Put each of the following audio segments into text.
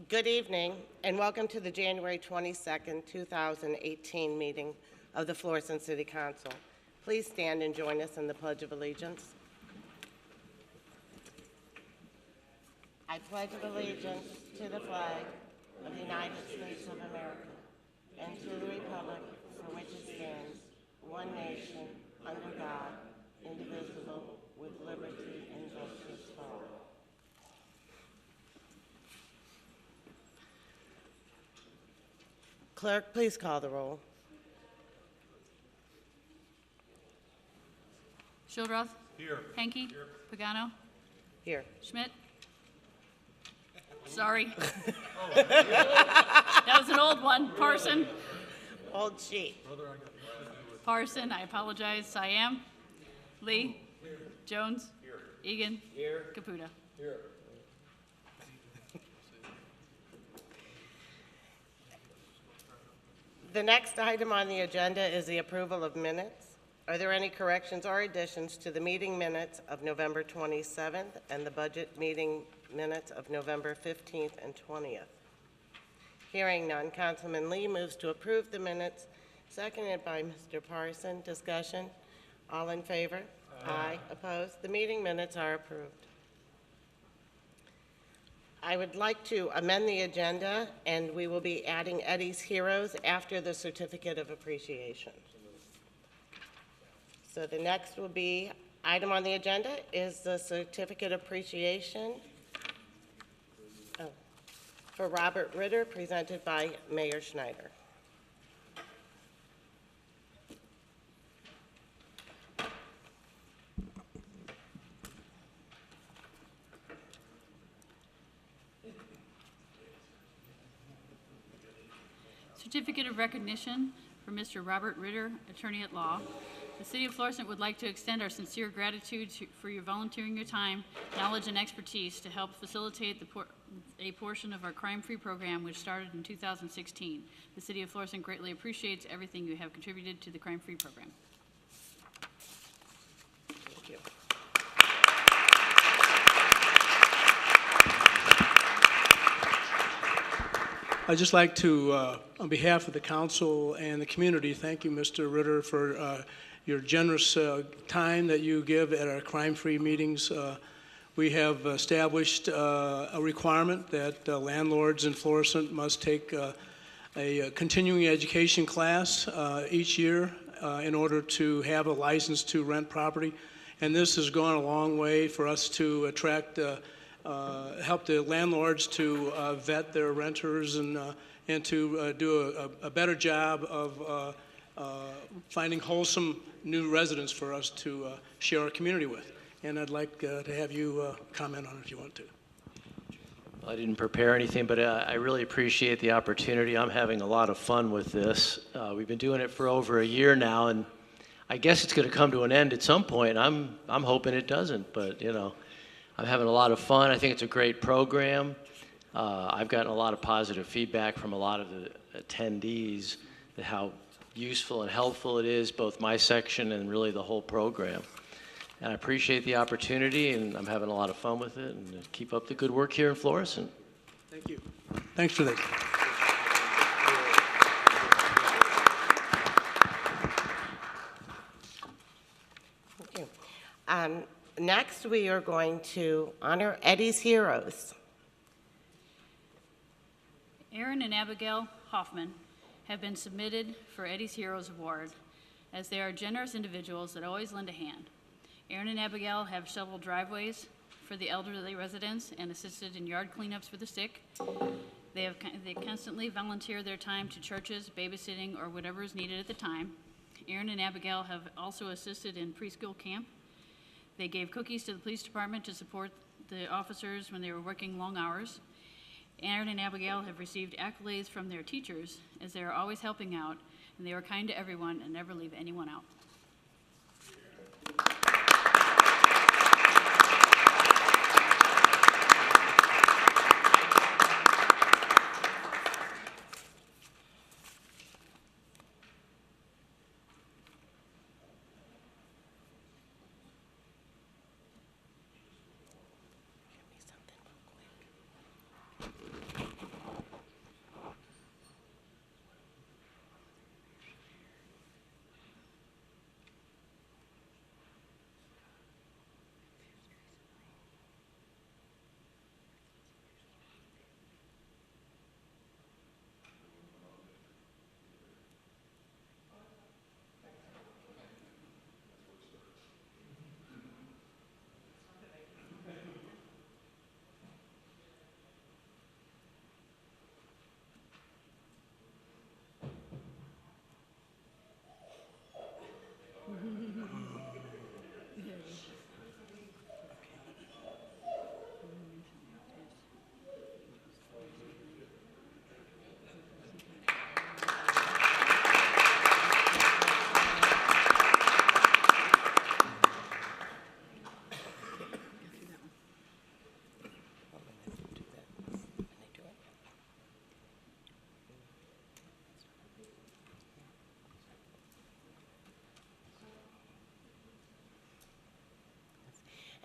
Good evening, and welcome to the January 22nd, 2018 meeting of the Florissant City Council. Please stand and join us in the Pledge of Allegiance. I pledge allegiance to the flag of the United States of America and to the republic for which it stands, one nation, under God, indivisible, with liberty and justice for all. Clerk, please call the roll. Shildroth. Here. Hanky. Here. Pagano. Here. Schmidt. Sorry. That was an old one. Parson. Old sheet. Parson, I apologize. Siam. Lee. Here. Jones. Here. Egan. Here. Caputa. Here. The next item on the agenda is the approval of minutes. Are there any corrections or additions to the meeting minutes of November 27th and the budget meeting minutes of November 15th and 20th? Hearing none, Councilman Lee moves to approve the minutes, seconded by Mr. Parson. Discussion? All in favor? Aye. Opposed? The meeting minutes are approved. I would like to amend the agenda, and we will be adding Eddie's Heroes after the Certificate of Appreciation. So the next will be, item on the agenda is the Certificate of Appreciation for Robert Ritter, presented by Mayor Schneider. Certificate of Recognition for Mr. Robert Ritter, Attorney at Law. The City of Florissant would like to extend our sincere gratitude for your volunteering your time, knowledge, and expertise to help facilitate a portion of our crime-free program, which started in 2016. The City of Florissant greatly appreciates everything you have contributed to the crime-free program. Thank you. I'd just like to, on behalf of the council and the community, thank you, Mr. Ritter, for your generous time that you give at our crime-free meetings. We have established a requirement that landlords in Florissant must take a continuing education class each year in order to have a license to rent property. And this has gone a long way for us to attract help the landlords to vet their renters and to do a better job of finding wholesome new residents for us to share our community with. And I'd like to have you comment on it if you want to. I didn't prepare anything, but I really appreciate the opportunity. I'm having a lot of fun with this. We've been doing it for over a year now, and I guess it's going to come to an end at some point. I'm hoping it doesn't, but you know, I'm having a lot of fun. I think it's a great program. I've gotten a lot of positive feedback from a lot of the attendees that how useful and helpful it is, both my section and really the whole program. And I appreciate the opportunity, and I'm having a lot of fun with it, and keep up the good work here in Florissant. Thank you. Thanks for that. Thank you. Next, we are going to honor Eddie's Heroes. Aaron and Abigail Hoffman have been submitted for Eddie's Heroes Award, as they are generous individuals that always lend a hand. Aaron and Abigail have shoveled driveways for the elderly residents and assisted in yard cleanups for the sick. They constantly volunteer their time to churches, babysitting, or whatever is needed at the time. Aaron and Abigail have also assisted in preschool camp. They gave cookies to the police department to support the officers when they were working long hours. Aaron and Abigail have received accolades from their teachers, as they are always helping out, and they are kind to everyone and never leave anyone out.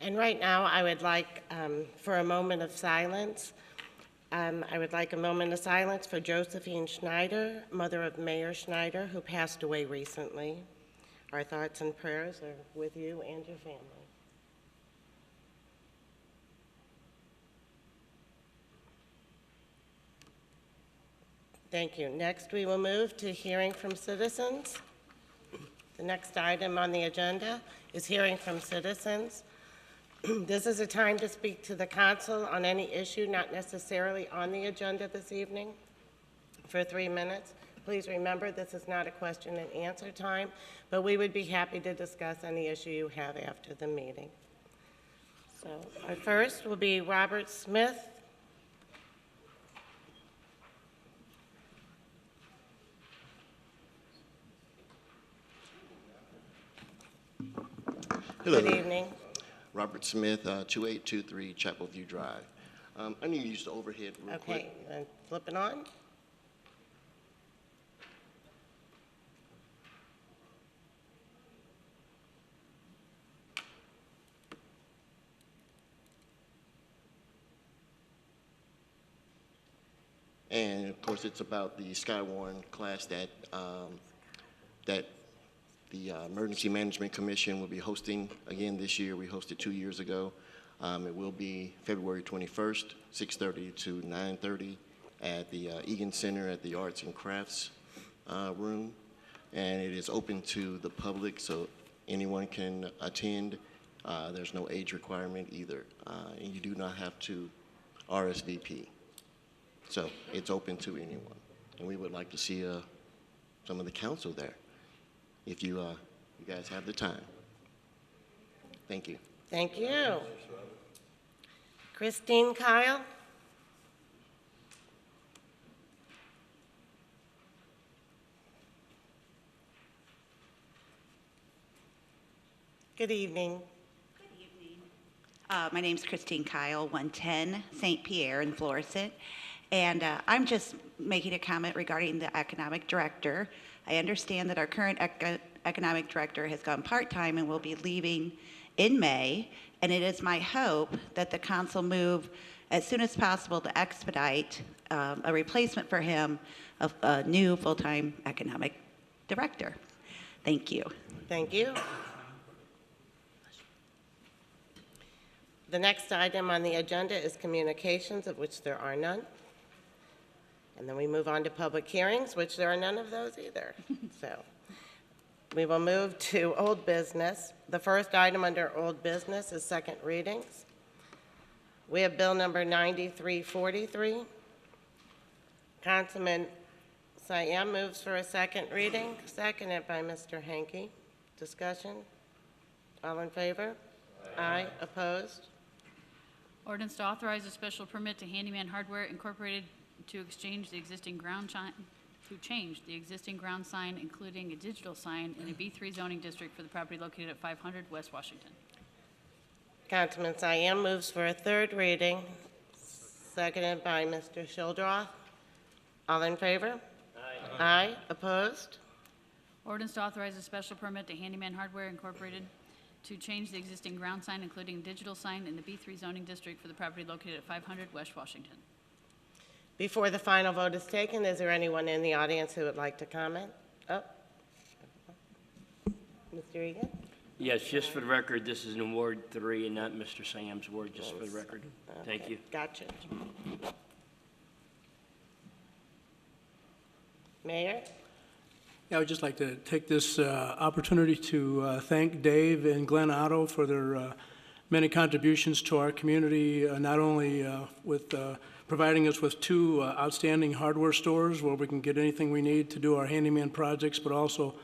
And right now, I would like for a moment of silence. I would like a moment of silence for Josephine Schneider, mother of Mayor Schneider, who passed away recently. Our thoughts and prayers are with you and your family. Thank you. Next, we will move to hearing from citizens. The next item on the agenda is hearing from citizens. This is a time to speak to the council on any issue not necessarily on the agenda this evening for 3 minutes. Please remember, this is not a question and answer time, but we would be happy to discuss any issue you have after the meeting. So our first will be Robert Smith. Hello. Good evening. Robert Smith, 2823 Chapel View Drive. I need to use the overhead real quick. Okay, then flip it on. And of course, it's about the Skywarn class that the Emergency Management Commission will be hosting again this year. We hosted 2 years ago. It will be February 21st, 6:30 to 9:30 at the Egan Center at the Arts and Crafts room. And it is open to the public, so anyone can attend. There's no age requirement either. And you do not have to RSVP. So it's open to anyone. And we would like to see some of the council there, if you guys have the time. Thank you. Thank you. Christine Kyle? Good evening. My name's Christine Kyle, 110 St. Pierre in Florissant, and I'm just making a comment regarding the economic director. I understand that our current economic director has gone part-time and will be leaving in May, and it is my hope that the council move as soon as possible to expedite a replacement for him of a new full-time economic director. Thank you. Thank you. The next item on the agenda is communications, of which there are none. And then we move on to public hearings, which there are none of those either. So we will move to old business. The first item under old business is second readings. We have bill number 9343. Councilman Siam moves for a second reading, seconded by Mr. Hanke. Discussion? All in favor? Aye. Opposed? Ordinance to authorize a special permit to Handyman Hardware Incorporated to exchange the existing ground sign, including a digital sign, in a B3 zoning district for the property located at 500 West Washington. Councilman Siam moves for a third reading, seconded by Mr. Shildroth. All in favor? Aye. Aye. Opposed? Ordinance to authorize a special permit to Handyman Hardware Incorporated to change the existing ground sign, including a digital sign, in the B3 zoning district for the property located at 500 West Washington. Before the final vote is taken, is there anyone in the audience who would like to comment? Oh. Mr. Egan? Yes, just for the record, this is in Ward 3 and not Mr. Sam's ward, just for the record. Thank you. Gotcha. Mayor? Yeah, I would just like to take this opportunity to thank Dave and Glenn Otto for their many contributions to our community, not only with providing us with 2 outstanding hardware stores where we can get anything we need to do our handyman projects, but also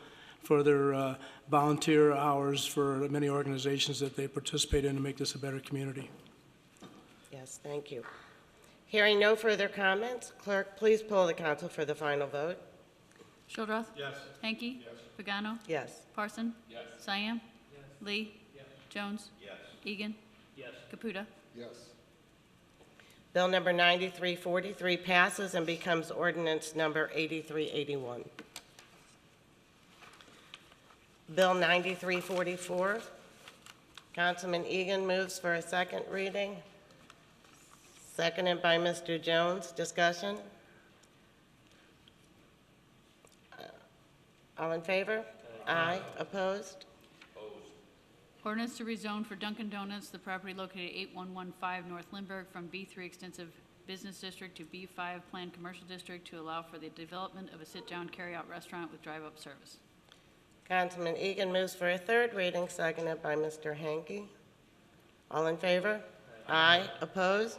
for their volunteer hours for many organizations that they participate in to make this a better community. Yes, thank you. Hearing no further comments, clerk, please poll the council for the final vote. Shildroth? Yes. Hanky? Yes. Pagano? Yes. Parson? Yes. Siam? Yes. Lee? Yes. Jones? Yes. Egan? Yes. Caputa? Yes. Bill number 9343 passes and becomes ordinance number 8381. Bill 9344. Councilman Egan moves for a second reading. Seconded by Mr. Jones. Discussion? All in favor? Aye. Opposed? Ordinance to rezone for Dunkin' Donuts, the property located at 8115 North Lindbergh from B3 Extensive Business District to B5 Planned Commercial District to allow for the development of a sit-down carry-out restaurant with drive-up service. Councilman Egan moves for a third reading, seconded by Mr. Hanky. All in favor? Aye. Opposed?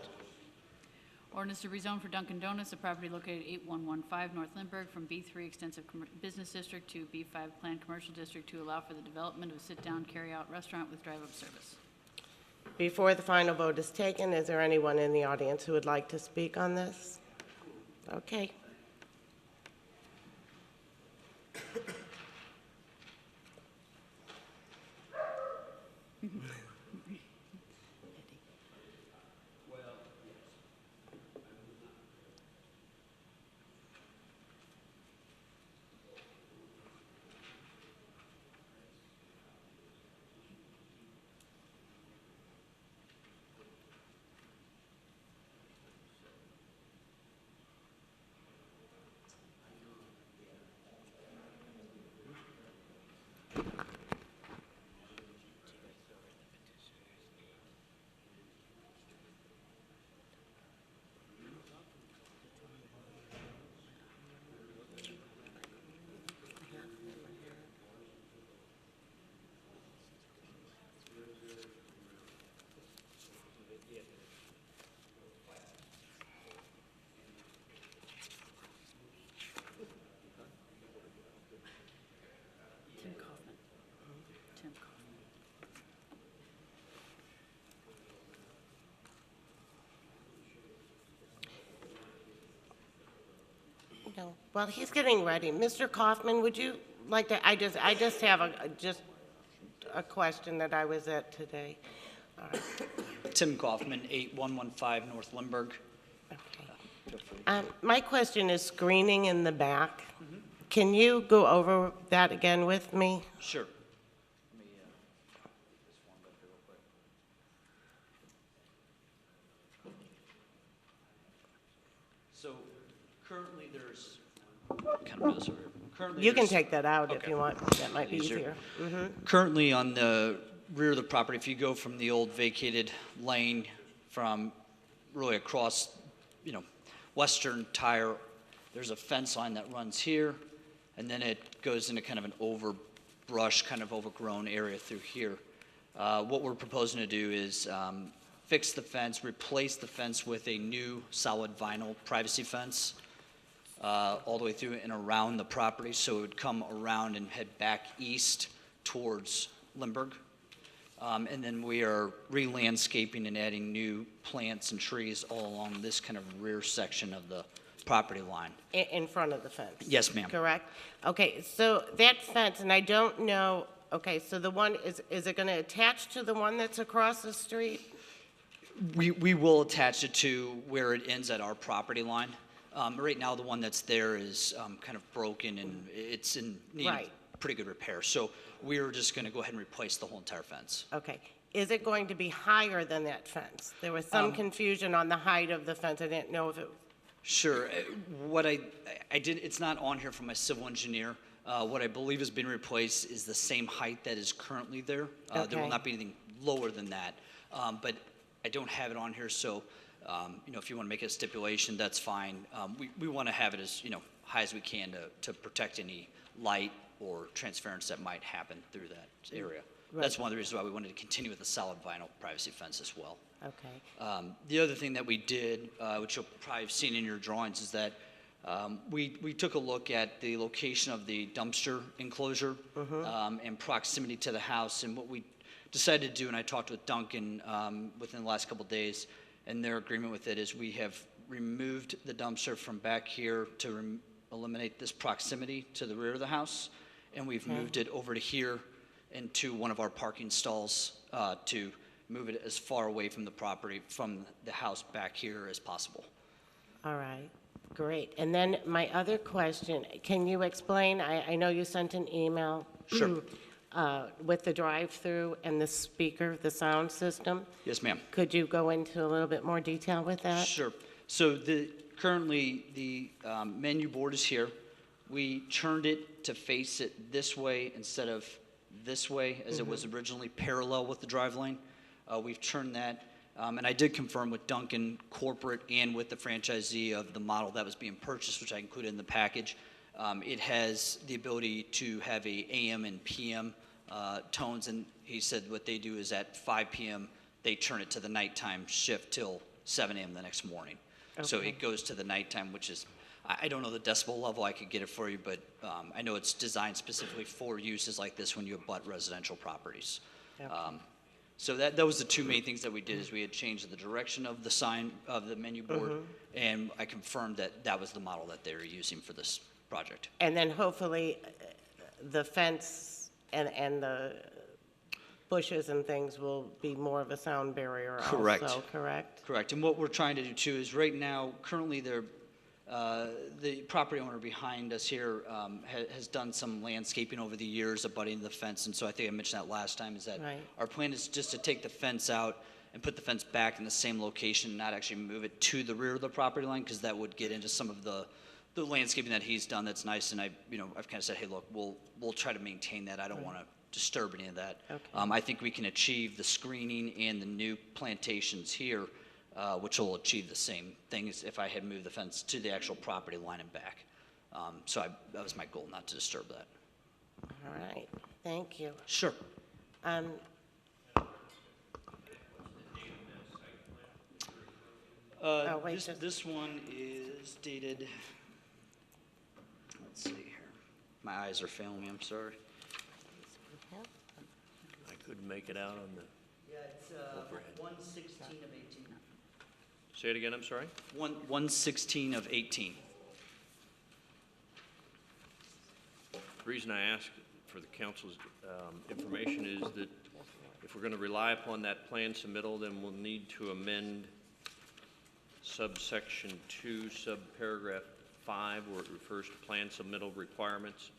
Ordinance to rezone for Dunkin' Donuts, the property located at 8115 North Lindbergh from B3 Extensive Business District to B5 Planned Commercial District to allow for the development of a sit-down carry-out restaurant with drive-up service. Before the final vote is taken, is there anyone in the audience who would like to speak on this? Okay. Tim Kaufman. Tim Kaufman. No. Well, he's getting ready. Mr. Kaufman, would you like to, I just have a question that I was at today. All right. Tim Kaufman, 8115 North Lindbergh. Okay. My question is screening in the back. Can you go over that again with me? Sure. Let me this one up here real quick. So currently there's, kind of this over here. Currently You can there's- take that out if Okay. you want. That might be Easier. easier. Currently on the rear of the property, if you go from the old vacated lane from really across, Western Tire, there's a fence line that runs here, and then it goes into kind of an overbrush, kind of overgrown area through here. What we're proposing to do is fix the fence, replace the fence with a new solid vinyl privacy fence all the way through and around the property, so it would come around and head back east towards Lindbergh. And then we are re-landscaping and adding new plants and trees all along this kind of rear section of the property line. In front of the fence? Yes, ma'am. Correct? Okay, so that fence, and I don't know, okay, so the one, is it going to attach to the one that's across the street? We will attach it to where it ends at our property line. Right now, the one that's there is kind of broken and it's in need of Right. pretty good repair. So we're just going to go ahead and replace the whole entire fence. Okay. Is it going to be higher than that fence? There was some confusion on the height of the fence. I didn't know if it, Sure. What I did, it's not on here from my civil engineer. What I believe has been replaced is the same height that is currently there. There Okay. will not be anything lower than that. But I don't have it on here, so, if you want to make a stipulation, that's fine. We want to have it as, high as we can to protect any light or transference that might happen through that area. Right. That's one of the reasons why we wanted to continue with the solid vinyl privacy fence as well. okay. The other thing that we did, which you'll probably have seen in your drawings, is that we took a look at the location of the dumpster enclosure and proximity to the house. And what we decided to do, and I talked with Duncan within the last couple of days, and their agreement with it is we have removed the dumpster from back here to eliminate this proximity to the rear of the house, and we've moved it over to here into one of our parking stalls to move it as far away from the property, from the house back here as possible. All right. Great. And then my other question, can you explain, I know you sent an email. Sure. with the drive-through and the speaker, the sound system. Yes, ma'am. Could you go into a little bit more detail with that? Sure. So currently, the menu board is here. We turned it to face it this way instead of this way, as it was originally parallel with the drive lane. We've turned that, and I did confirm with Duncan corporate and with the franchisee of the model that was being purchased, which I included in the package. It has the ability to have a AM and PM tones, and he said what they do is at 5 p.m. they turn it to the nighttime shift till 7 a.m. the next morning. So it goes to the nighttime, which is, I don't know the decibel level, I could get it for you, but I know it's designed specifically for uses like this when you abut residential properties. So that was the two main things that we did, is we had changed the direction of the sign of the menu board, and I confirmed that that was the model that they were using for this project. And then hopefully the fence and the bushes and things will be more of a sound barrier Correct. also, correct? Correct. And what we're trying to do too is right now, currently the property owner behind us here has done some landscaping over the years abutting the fence. And so I think I mentioned that last time, is that Right. our plan is just to take the fence out and put the fence back in the same location, not actually move it to the rear of the property line, because that would get into some of the landscaping that he's done that's nice. And I've kind of said, hey, look, we'll try to maintain that. I don't want to disturb any of that. Okay. I think we can achieve the screening and the new plantations here, which will achieve the same thing as if I had moved the fence to the actual property line and back. So that was my goal, not to disturb that. All right, thank you. Sure. Wait, This one is dated, let's see here. My eyes are failing me, I'm sorry. I couldn't make it out on the, Yeah, it's 1/16 of 18. say it again, I'm sorry? 1/16 of 18. The reason I ask for the council's information is that if we're going to rely upon that plan submittal, then we'll need to amend subsection 2, subparagraph 5, where it refers to plan submittal requirements,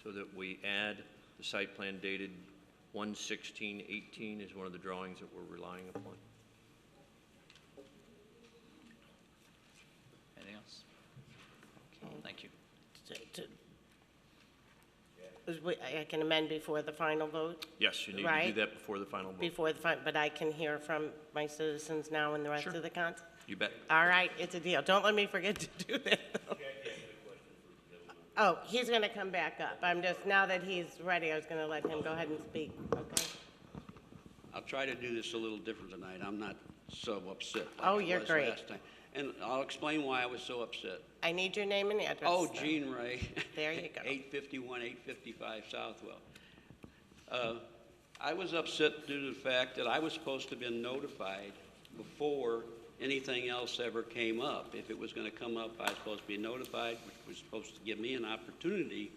so that we add the site plan dated 1/16/18 is one of the drawings that we're relying upon. Anything else? Okay. Thank you. I can amend before the final vote, Yes, you need to do Right. that before the final vote. before the final, but I can hear from my citizens now and the rest Sure. of the council? You bet. All right, it's a deal. Don't let me forget to do that, though. Oh, he's going to come back up. I'm just, now that he's ready, I was going to let him go ahead and speak, okay? I'll try to do this a little different tonight. I'm not so upset like Oh, I you're was great. last time. And I'll explain why I was so upset. I need your name and address. Oh, though. Gene Ray. There you go. 851, 855 Southwell. I was upset due to the fact that I was supposed to have been notified before anything else ever came up. If it was going to come up, I was supposed to be notified, which was supposed to give me an opportunity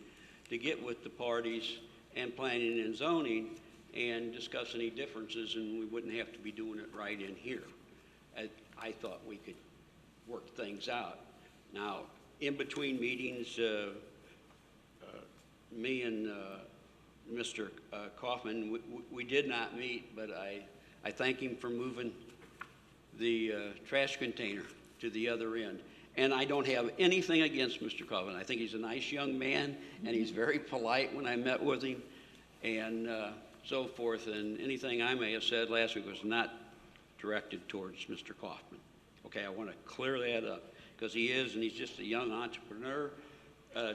to get with the parties and planning and zoning and discuss any differences, and we wouldn't have to be doing it right in here. I thought we could work things out. Now, in between meetings, me and Mr. Kaufman, we did not meet, but I thank him for moving the trash container to the other end. And I don't have anything against Mr. Kaufman. I think he's a nice young man, and he's very polite when I met with him, and so forth. And anything I may have said last week was not directed towards Mr. Kaufman. Okay, I want to clear that up, because he is, and he's just a young entrepreneur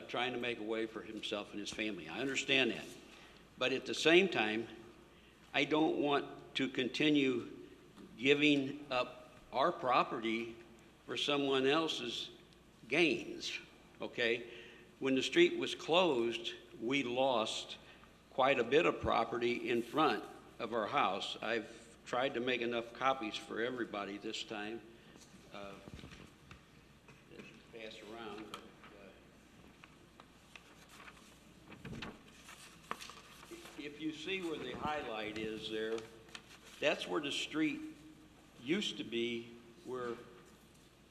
trying to make a way for himself and his family. I understand that. But at the same time, I don't want to continue giving up our property for someone else's gains, okay? When the street was closed, we lost quite a bit of property in front of our house. I've tried to make enough copies for everybody this time. Pass around. If you see where the highlight is there, that's where the street used to be, where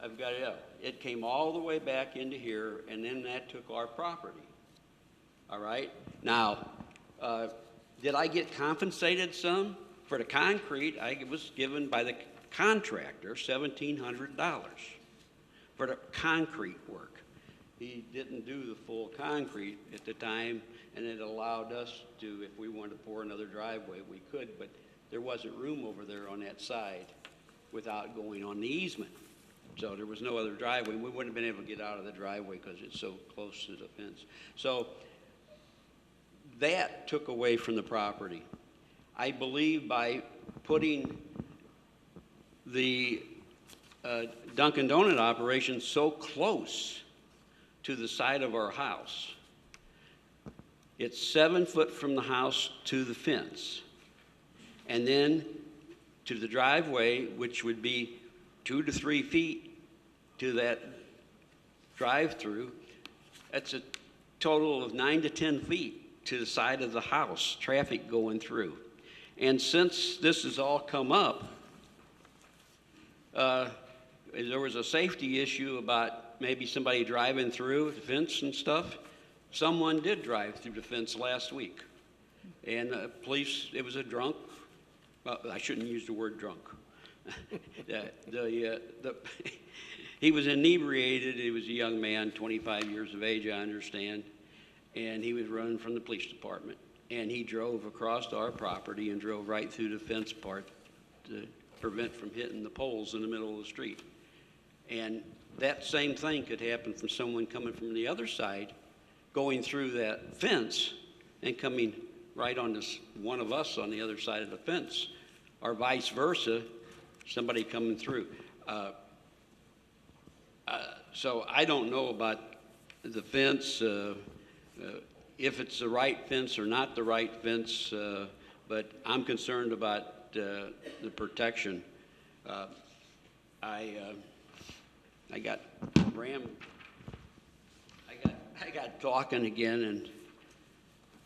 I've got it up. It came all the way back into here, and then that took our property. All right? Now, Did I get compensated some? For the concrete, I was given by the contractor $1,700 for the concrete work. He didn't do the full concrete at the time, and it allowed us to, if we wanted to pour another driveway, we could, but there wasn't room over there on that side without going on the easement. So there was no other driveway. We wouldn't have been able to get out of the driveway because it's so close to the fence. So that took away from the property. I believe by putting the Dunkin' Donut operation so close to the side of our house, it's 7 foot from the house to the fence, and then to the driveway, which would be 2 to 3 feet to that drive-through. That's a total of 9 to 10 feet to the side of the house, traffic going through. And since this has all come up, there was a safety issue about maybe somebody driving through the fence and stuff. Someone did drive through the fence last week. And police, it was a drunk, well, I shouldn't use the word drunk. He was inebriated. He was a young man, 25 years of age, I understand. And he was running from the police department. And he drove across our property and drove right through the fence part to prevent from hitting the poles in the middle of the street. And that same thing could happen from someone coming from the other side, going through that fence and coming right on this one of us on the other side of the fence, or vice versa, somebody coming through. So I don't know about the fence, if it's the right fence or not the right fence, but I'm concerned about the protection. I got I got talking again,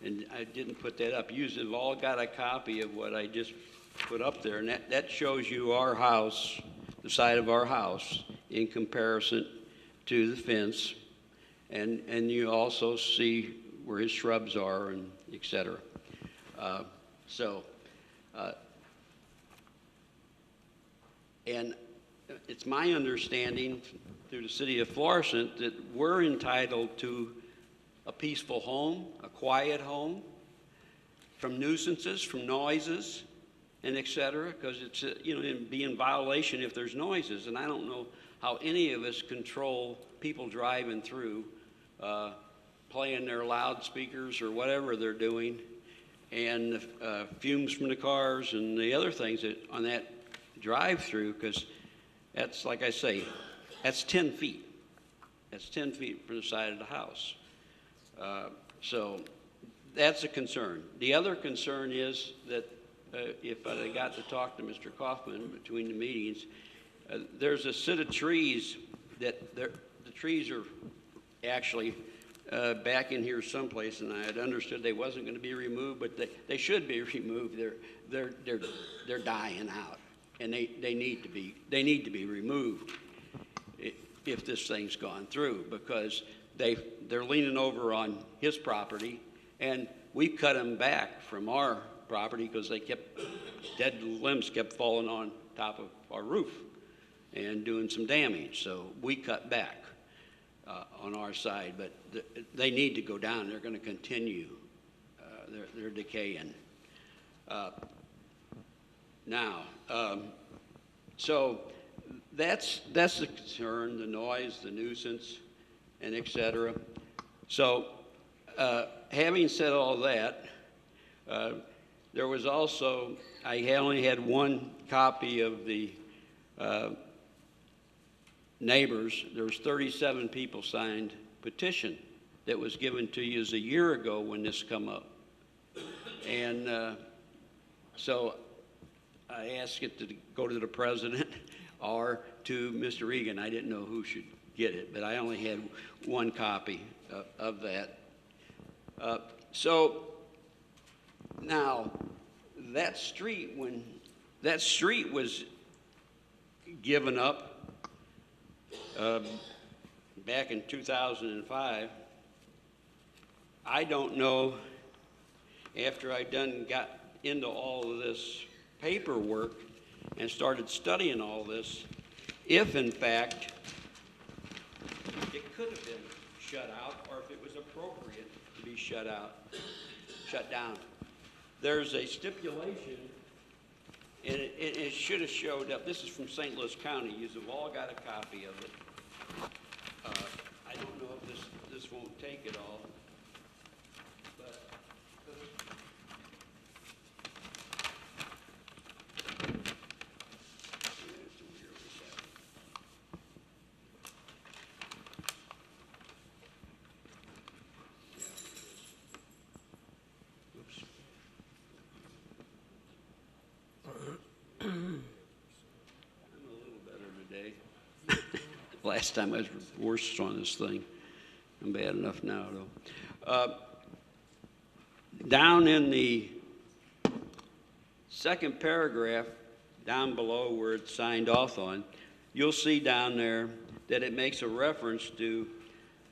and I didn't put that up. You've all got a copy of what I just put up there, and that shows you our house, the side of our house, in comparison to the fence, and you also see where his shrubs are, and et cetera. And it's my understanding through the city of Florissant that we're entitled to a peaceful home, a quiet home, from nuisances, from noises, and et cetera, because it's, it'd be in violation if there's noises. And I don't know how any of us control people driving through, playing their loudspeakers or whatever they're doing, and fumes from the cars and the other things that on that drive-through, because that's, like I say, that's 10 feet. That's 10 feet from the side of the house. So that's a concern. The other concern is that if I got to talk to Mr. Kaufman between the meetings, there's a set of trees that the trees are actually back in here someplace, and I had understood they wasn't going to be removed, but they should be removed. They're dying out, and they need to be removed if this thing's gone through, because they're leaning over on his property, and we cut them back from our property because dead limbs kept falling on top of our roof and doing some damage. So we cut back on our side, but they need to go down. They're going to continue. They're decaying. So that's the concern, the noise, the nuisance, and et cetera. So having said all that, there was also, I only had one copy of the neighbors. There was 37 people signed petition that was given to you a year ago when this come up. And so I asked it to go to the president or to Mr. Regan. I didn't know who should get it, but I only had one copy of that. So now that street, when that street was given up back in 2005, I don't know after I done got into all of this paperwork and started studying all this, if in fact it could have been shut out or if it was appropriate to be shut down. There's a stipulation, and it should have showed up. This is from St. Louis County. You've all got a copy of it. I don't know if this won't take it all, but last time I was worse on this thing. I'm bad enough now, though. Down in the second paragraph, down below where it's signed off on, you'll see down there that it makes a reference to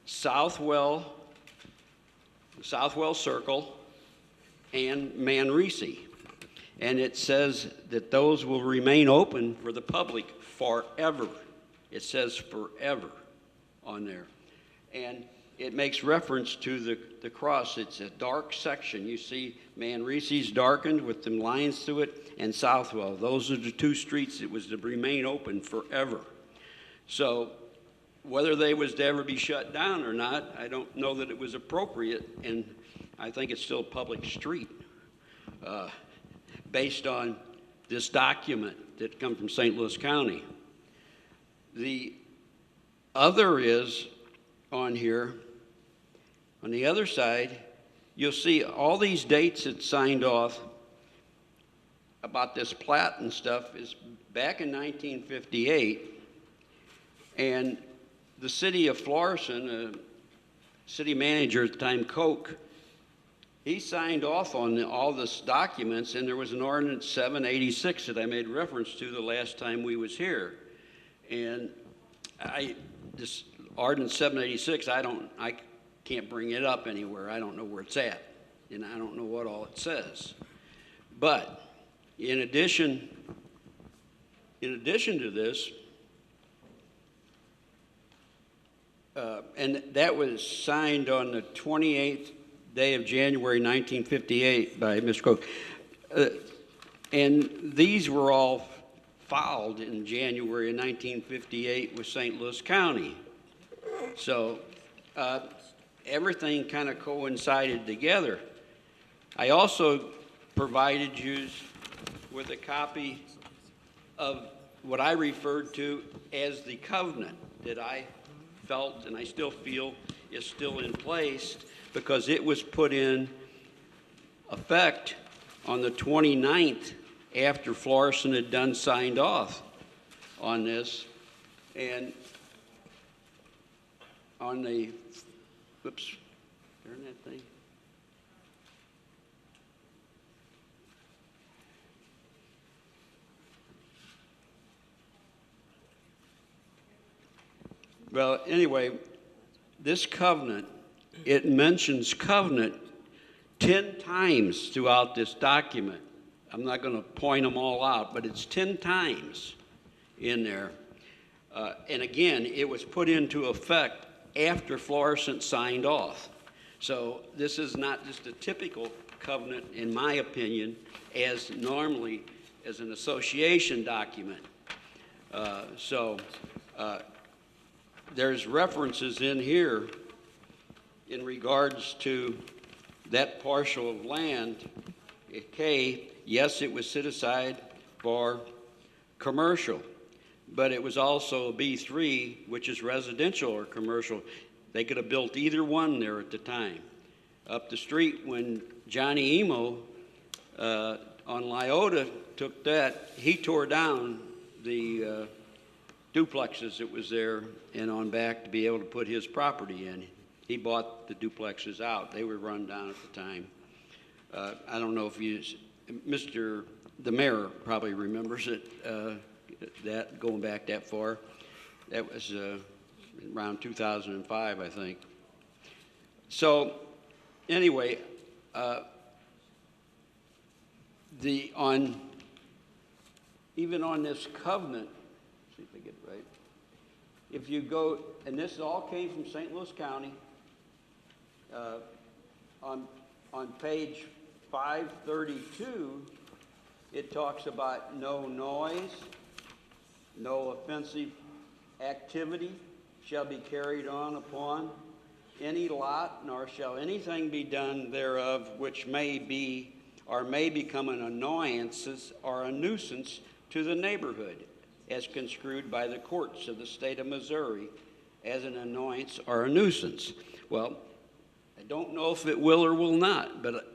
Southwell Circle and Manrese. And it says that those will remain open for the public forever. It says forever on there. And it makes reference to the cross. It's a dark section. You see Manrese's darkened with them lines through it, and Southwell. Those are the two streets that was to remain open forever. So whether they was to ever be shut down or not, I don't know that it was appropriate, and I think it's still a public street based on this document that come from St. Louis County. The other is on here, on the other side, you'll see all these dates that signed off about this plat and stuff is back in 1958, and the city of Florissant, city manager at the time, Koch, he signed off on all this documents, and there was an ordinance 786 that I made reference to the last time we was here. And this ordinance 786, I can't bring it up anywhere. I don't know where it's at, and I don't know what all it says. But in addition to this, and that was signed on the 28th day of January 1958 by Mr. Koch. And these were all filed in January of 1958 with St. Louis County. So everything kind of coincided together. I also provided you with a copy of what I referred to as the covenant that I felt and I still feel is still in place because it was put in effect on the 29th after Florissant had done signed off on this. And on the, whoops, turn that thing. Well, anyway, this covenant, it mentions covenant 10 times throughout this document. I'm not going to point them all out, but it's 10 times in there. And again, it was put into effect after Florissant signed off. So this is not just a typical covenant, in my opinion, as normally as an association document. There's references in here in regards to that parcel of land, K. Yes, it was set aside for commercial, but it was also a B3, which is residential or commercial. They could have built either one there at the time. Up the street, when Johnny Emo on Lyota took that, he tore down the duplexes that was there and on back to be able to put his property in. He bought the duplexes out. They were run down at the time. I don't know if the mayor probably remembers it, that going back that far. That was around 2005, I think. So anyway, even on this covenant, see if I get it right. If you go, and this all came from St. Louis County, on page 532, it talks about no noise, no offensive activity shall be carried on upon any lot, nor shall anything be done thereof which may be or may become an annoyance or a nuisance to the neighborhood, as construed by the courts of the state of Missouri as an annoyance or a nuisance. Well, I don't know if it will or will not, but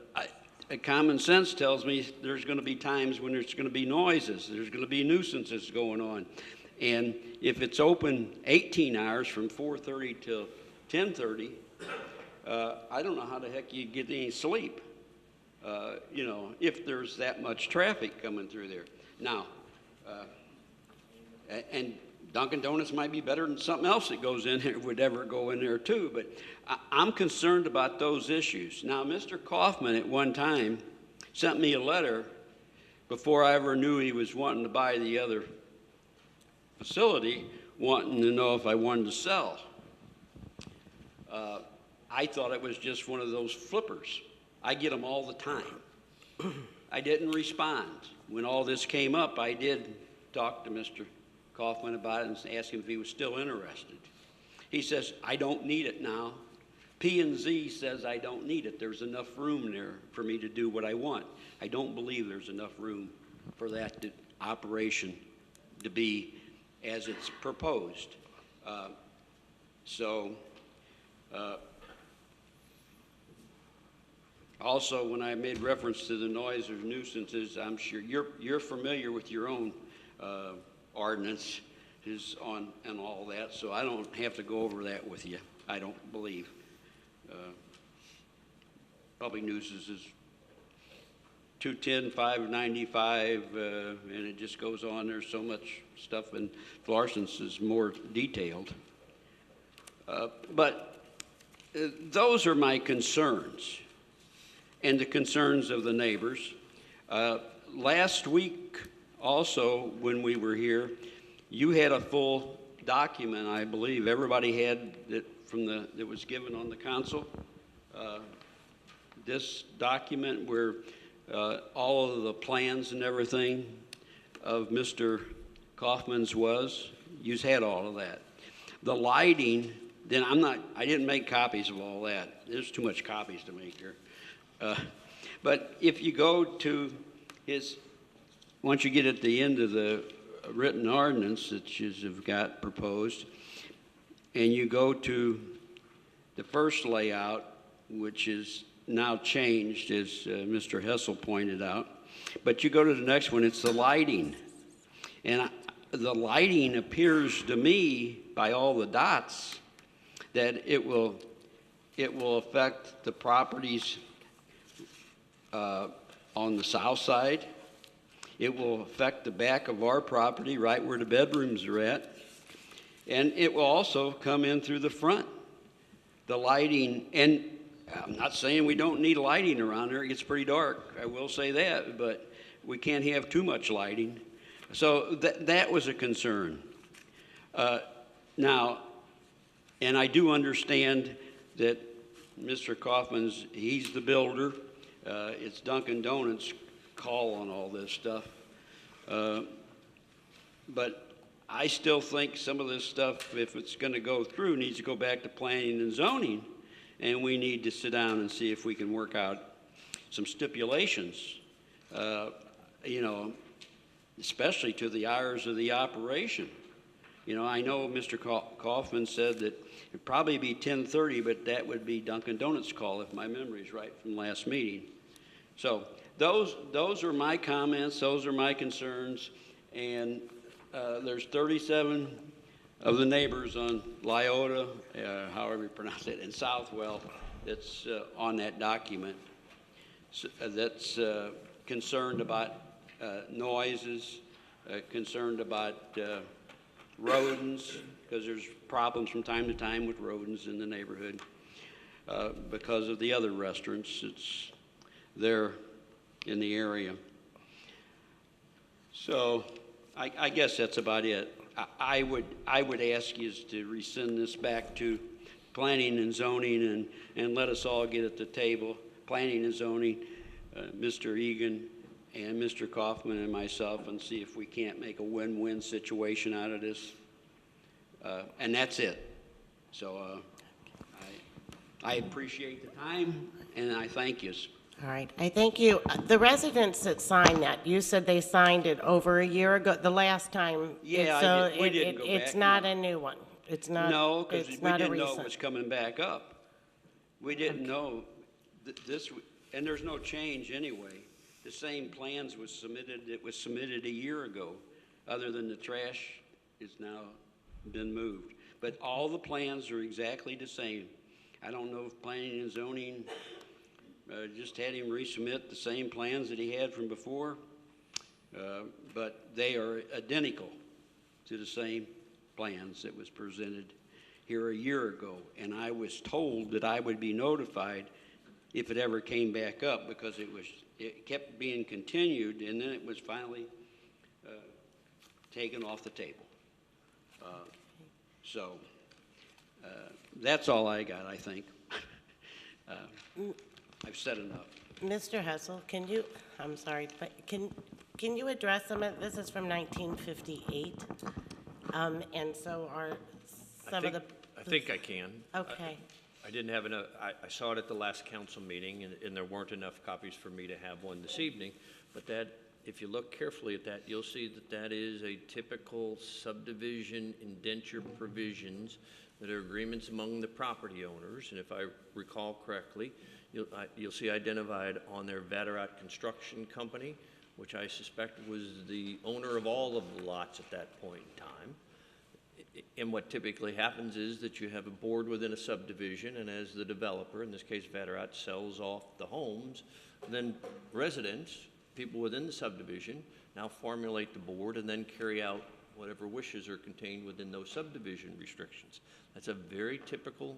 common sense tells me there's going to be times when there's going to be noises, there's going to be nuisances going on. And if it's open 18 hours from 4:30 till 10:30, I don't know how the heck you get any sleep, if there's that much traffic coming through there. Now, and Dunkin' Donuts might be better than something else that goes in there, would ever go in there too, but I'm concerned about those issues. Now, Mr. Kaufman at one time sent me a letter before I ever knew he was wanting to buy the other facility, wanting to know if I wanted to sell. I thought it was just one of those flippers. I get them all the time. I didn't respond. When all this came up, I did talk to Mr. Kaufman about it and asked him if he was still interested. He says, I don't need it now. P&Z says I don't need it. There's enough room there for me to do what I want. I don't believe there's enough room for that operation to be as it's proposed. Also, when I made reference to the noise or nuisances, I'm sure you're familiar with your own ordinance and all that, so I don't have to go over that with you, I don't believe. Public nuisance is 210, 595, and it just goes on. There's so much stuff, and Florissant is more detailed. But those are my concerns and the concerns of the neighbors. Last week, also, when we were here, you had a full document, I believe. Everybody had it that was given on the council. This document where all of the plans and everything of Mr. Kaufman's you've had all of that. The lighting, then I didn't make copies of all that. There's too much copies to make here. But if you go to once you get at the end of the written ordinance that you have got proposed, and you go to the first layout, which is now changed, as Mr. Hessel pointed out, but you go to the next one, it's the lighting. And the lighting appears to me, by all the dots, that it will affect the properties on the south side. It will affect the back of our property, right where the bedrooms are at. And it will also come in through the front. The lighting, and I'm not saying we don't need lighting around there. It gets pretty dark, I will say that, but we can't have too much lighting. So that was a concern. Now, and I do understand that Mr. Kaufman's, he's the builder. It's Dunkin' Donuts' call on all this stuff. But I still think some of this stuff, if it's going to go through, needs to go back to planning and zoning, and we need to sit down and see if we can work out some stipulations, especially to the hours of the operation. I know Mr. Kaufman said that it'd probably be 10:30, but that would be Dunkin' Donuts' call if my memory is right from last meeting. So those are my comments, those are my concerns, and there's 37 of the neighbors on Lyota, however you pronounce it, and Southwell that's on that document that's concerned about noises, concerned about rodents, because there's problems from time to time with rodents in the neighborhood because of the other restaurants that's there in the area. So I guess that's about it. I would ask you to rescind this back to planning and zoning and let us all get at the table. Planning and zoning, Mr. Egan and Mr. Kaufman and myself, and see if we can't make a win-win situation out of this. And that's it. So I appreciate the time, and I thank you. All right, I thank you. The residents that signed that, you said they signed it over a year ago, the last time. Yeah, So we didn't go it's back, not no. a new one. It's not. No, because we it's not a didn't know it recent. was coming back up. We didn't know this, and there's no change anyway. The same plans was submitted, it was submitted a year ago, other than the trash is now been moved. But all the plans are exactly the same. I don't know if planning and zoning just had him resubmit the same plans that he had from before, but they are identical to the same plans that was presented here a year ago. And I was told that I would be notified if it ever came back up, because it kept being continued, and then it was finally taken off the table. So that's all I got, I think. I've said enough. Mr. Hessel, can you, I'm sorry, but can you address some of, this is from 1958, and so are some of the. I think I can. Okay. I didn't have enough, I saw it at the last council meeting, and there weren't enough copies for me to have one this evening, but that, if you look carefully at that, you'll see that that is a typical subdivision indenture provisions that are agreements among the property owners, and if I recall correctly, you'll see identified on their Vatterott Construction Company, which I suspect was the owner of all of the lots at that point in time. And what typically happens is that you have a board within a subdivision, and as the developer, in this case Vatterott, sells off the homes, then residents, people within the subdivision, now formulate the board and then carry out whatever wishes are contained within those subdivision restrictions. That's a very typical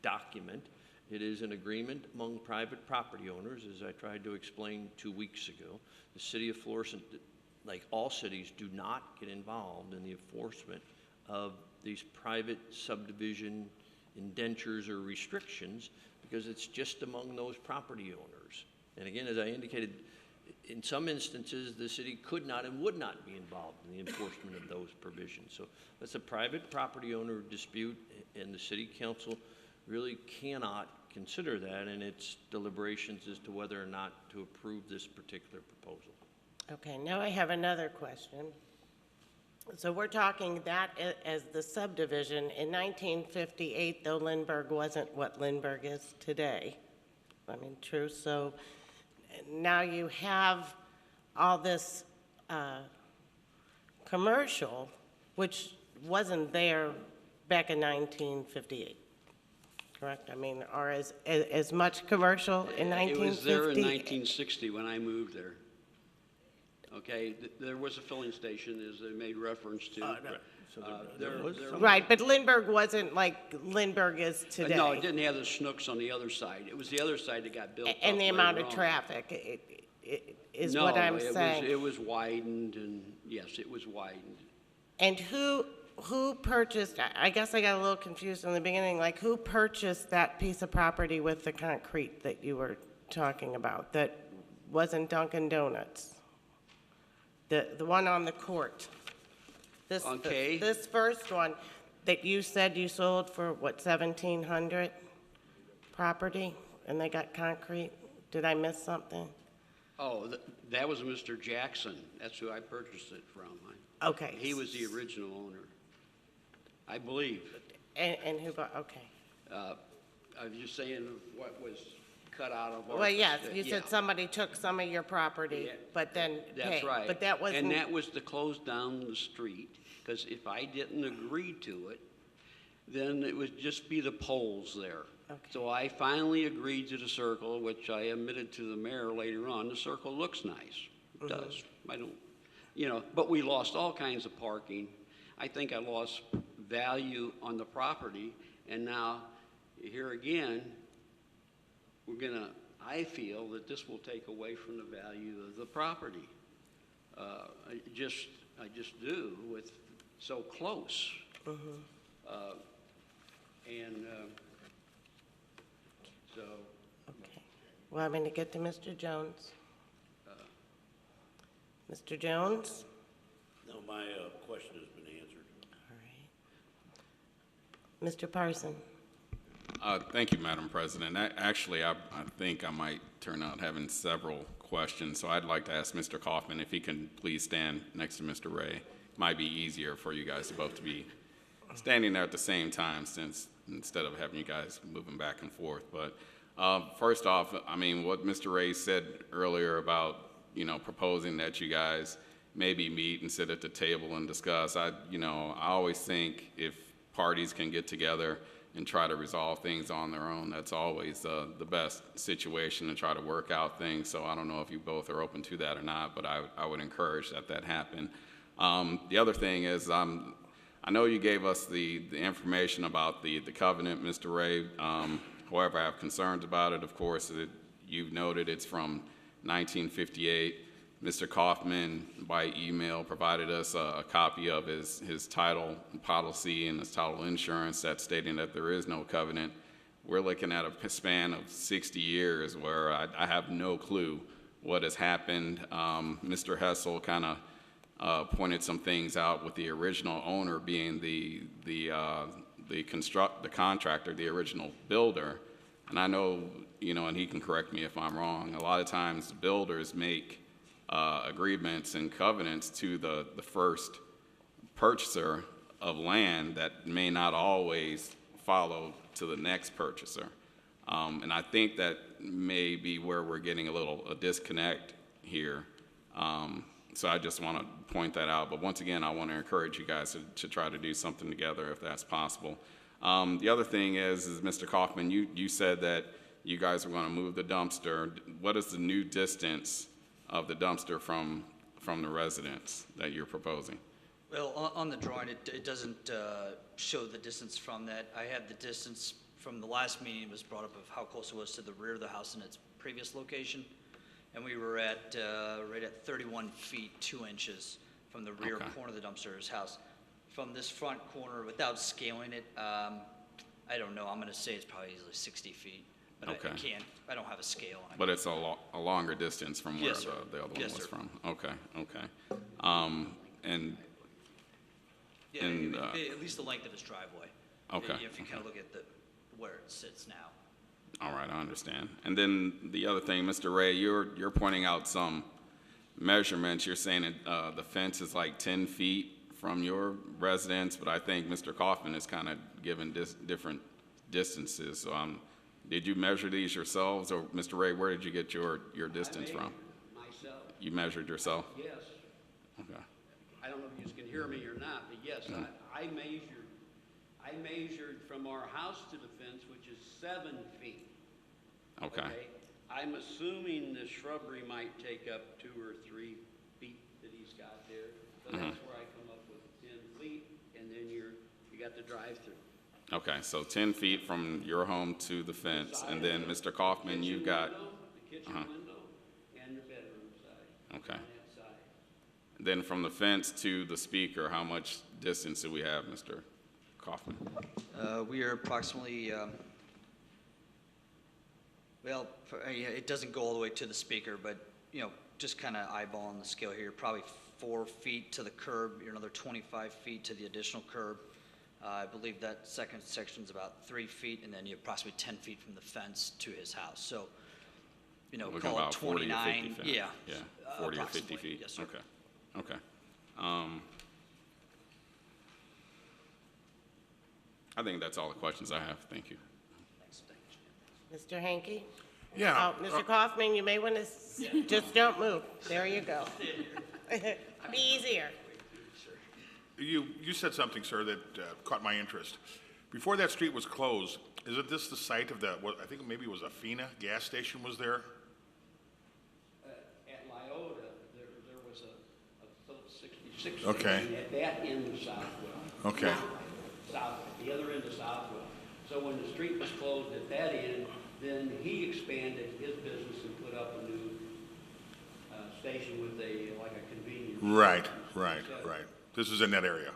document. It is an agreement among private property owners, as I tried to explain 2 weeks ago. The city of Florissant, like all cities, do not get involved in the enforcement of these private subdivision indentures or restrictions, because it's just among those property owners. And again, as I indicated, in some instances, the city could not and would not be involved in the enforcement of those provisions. So that's a private property owner dispute, and the city council really cannot consider that in its deliberations as to whether or not to approve this particular proposal. Okay, now I have another question. So we're talking that as the subdivision. In 1958, though, Lindbergh wasn't what Lindbergh is today. I mean, true. So now you have all this commercial, which wasn't there back in 1958. Correct? I mean, or as much commercial in 1950? It was there in 1960 when I moved there. Okay, there was a filling station, as they made reference to. Right, but Lindbergh wasn't like Lindbergh is today. No, it didn't have the schnooks on the other side. It was the other side that got built up And the amount later of on. traffic is what I'm saying. No, it was widened, and yes, it was widened. And who purchased, I guess I got a little confused in the beginning, like who purchased that piece of property with the concrete that you were talking about that wasn't Dunkin' Donuts? The one on the court. Okay. This first one that you said you sold for, what, 1,700 property, and they got concrete? Did I miss something? Oh, that was Mr. Jackson. That's who I purchased it from. Okay. He was the original owner, I believe. And who bought, okay. I'm just saying what was cut out of our. Well, yes, you yeah. said somebody took some of your property, Yeah, but then That's paid. right. But that wasn't. And that was to close down the street, because if I didn't agree to it, then it would just be the poles there. Okay. So I finally agreed to the circle, which I admitted to the mayor later on. The circle looks nice. It does. I don't, but we lost all kinds of parking. I think I lost value on the property, and now here again, I feel that this will take away from the value of the property. I just do with so close. So, Okay. Want me to get to Mr. Jones? Mr. Jones? No, my question has been answered. All right. Mr. Parson? Thank you, Madam President. Actually, I think I might turn out having several questions, so I'd like to ask Mr. Kaufman if he can please stand next to Mr. Ray. Might be easier for you guys to both to be standing there at the same time, since instead of having you guys moving back and forth. But first off, I mean, what Mr. Ray said earlier about, proposing that you guys maybe meet and sit at the table and discuss, I always think if parties can get together and try to resolve things on their own, that's always the best situation to try to work out things. So I don't know if you both are open to that or not, but I would encourage that happen. The other thing is, I know you gave us the information about the covenant, Mr. Ray. However, I have concerns about it. Of course, you've noted it's from 1958. Mr. Kaufman, by email, provided us a copy of his title policy and his title insurance that's stating that there is no covenant. We're looking at a span of 60 years where I have no clue what has happened. Mr. Hessel kind of pointed some things out with the original owner being the contractor, the original builder. And I know, and he can correct me if I'm wrong, a lot of times builders make agreements and covenants to the first purchaser of land that may not always follow to the next purchaser. And I think that may be where we're getting a disconnect here. So I just want to point that out. But once again, I want to encourage you guys to try to do something together if that's possible. The other thing is Mr. Kaufman, you said that you guys are going to move the dumpster. What is the new distance of the dumpster from the residence that you're proposing? Well, on the drawing, it doesn't show the distance from that. I have the distance from the last meeting. It was brought up of how close it was to the rear of the house in its previous location. And we were at right at 31 feet, 2 inches from the rear corner of the dumpster's house. From this front corner, without scaling it, I don't know. I'm going to say it's probably easily 60 feet. But I don't have a scale. But it's a longer distance from where Yes, sir. the other Yes, one was sir. from. Okay. Yeah, at least the length of his driveway. Okay. If you kind of look at where it sits now. All right, I understand. And then the other thing, Mr. Ray, you're pointing out some measurements. You're saying that the fence is like 10 feet from your residence, but I think Mr. Kaufman is kind of given different distances. So did you measure these yourselves, or Mr. Ray, where did you get your distance from? myself, You measured yourself? yes. Okay. I don't know if you can hear me or not, but yes, I measured from our house to the fence, which is 7 feet. Okay. I'm assuming the shrubbery might take up 2 or 3 feet that he's got there. So that's where I come up with 10 feet, and then you got the drive-through. Okay, so 10 feet from your home to the fence, and then Mr. Kaufman, you've got, The kitchen window and the bedroom side. okay. On that side. Then from the fence to the speaker, how much distance do we have, Mr. Kaufman? We are approximately, it doesn't go all the way to the speaker, but, just kind of eyeballing the scale here, probably 4 feet to the curb, you're another 25 feet to the additional curb. I believe that second section is about 3 feet, and then you have approximately 10 feet from the fence to his house. So, Looking call about it 40 or 50 29. feet. Yeah. 40 or 50 approximately. feet. Yes, sir. Okay. I think that's all the questions I have. Thank you. Mr. Hanky? Yeah. Mr. Kaufman, you may want to, just don't move. There you go. Be easier. You said something, sir, that caught my interest. Before that street was closed, isn't this the site of I think maybe it was a FINA gas station was there? At Lyota, there was a Phillips 66 Okay. station at that end of Southwell. Okay. The other end of Southwell. So when the street was closed at that end, then he expanded his business and put up a new station with like a convenience. Right, right, right. This is in that area.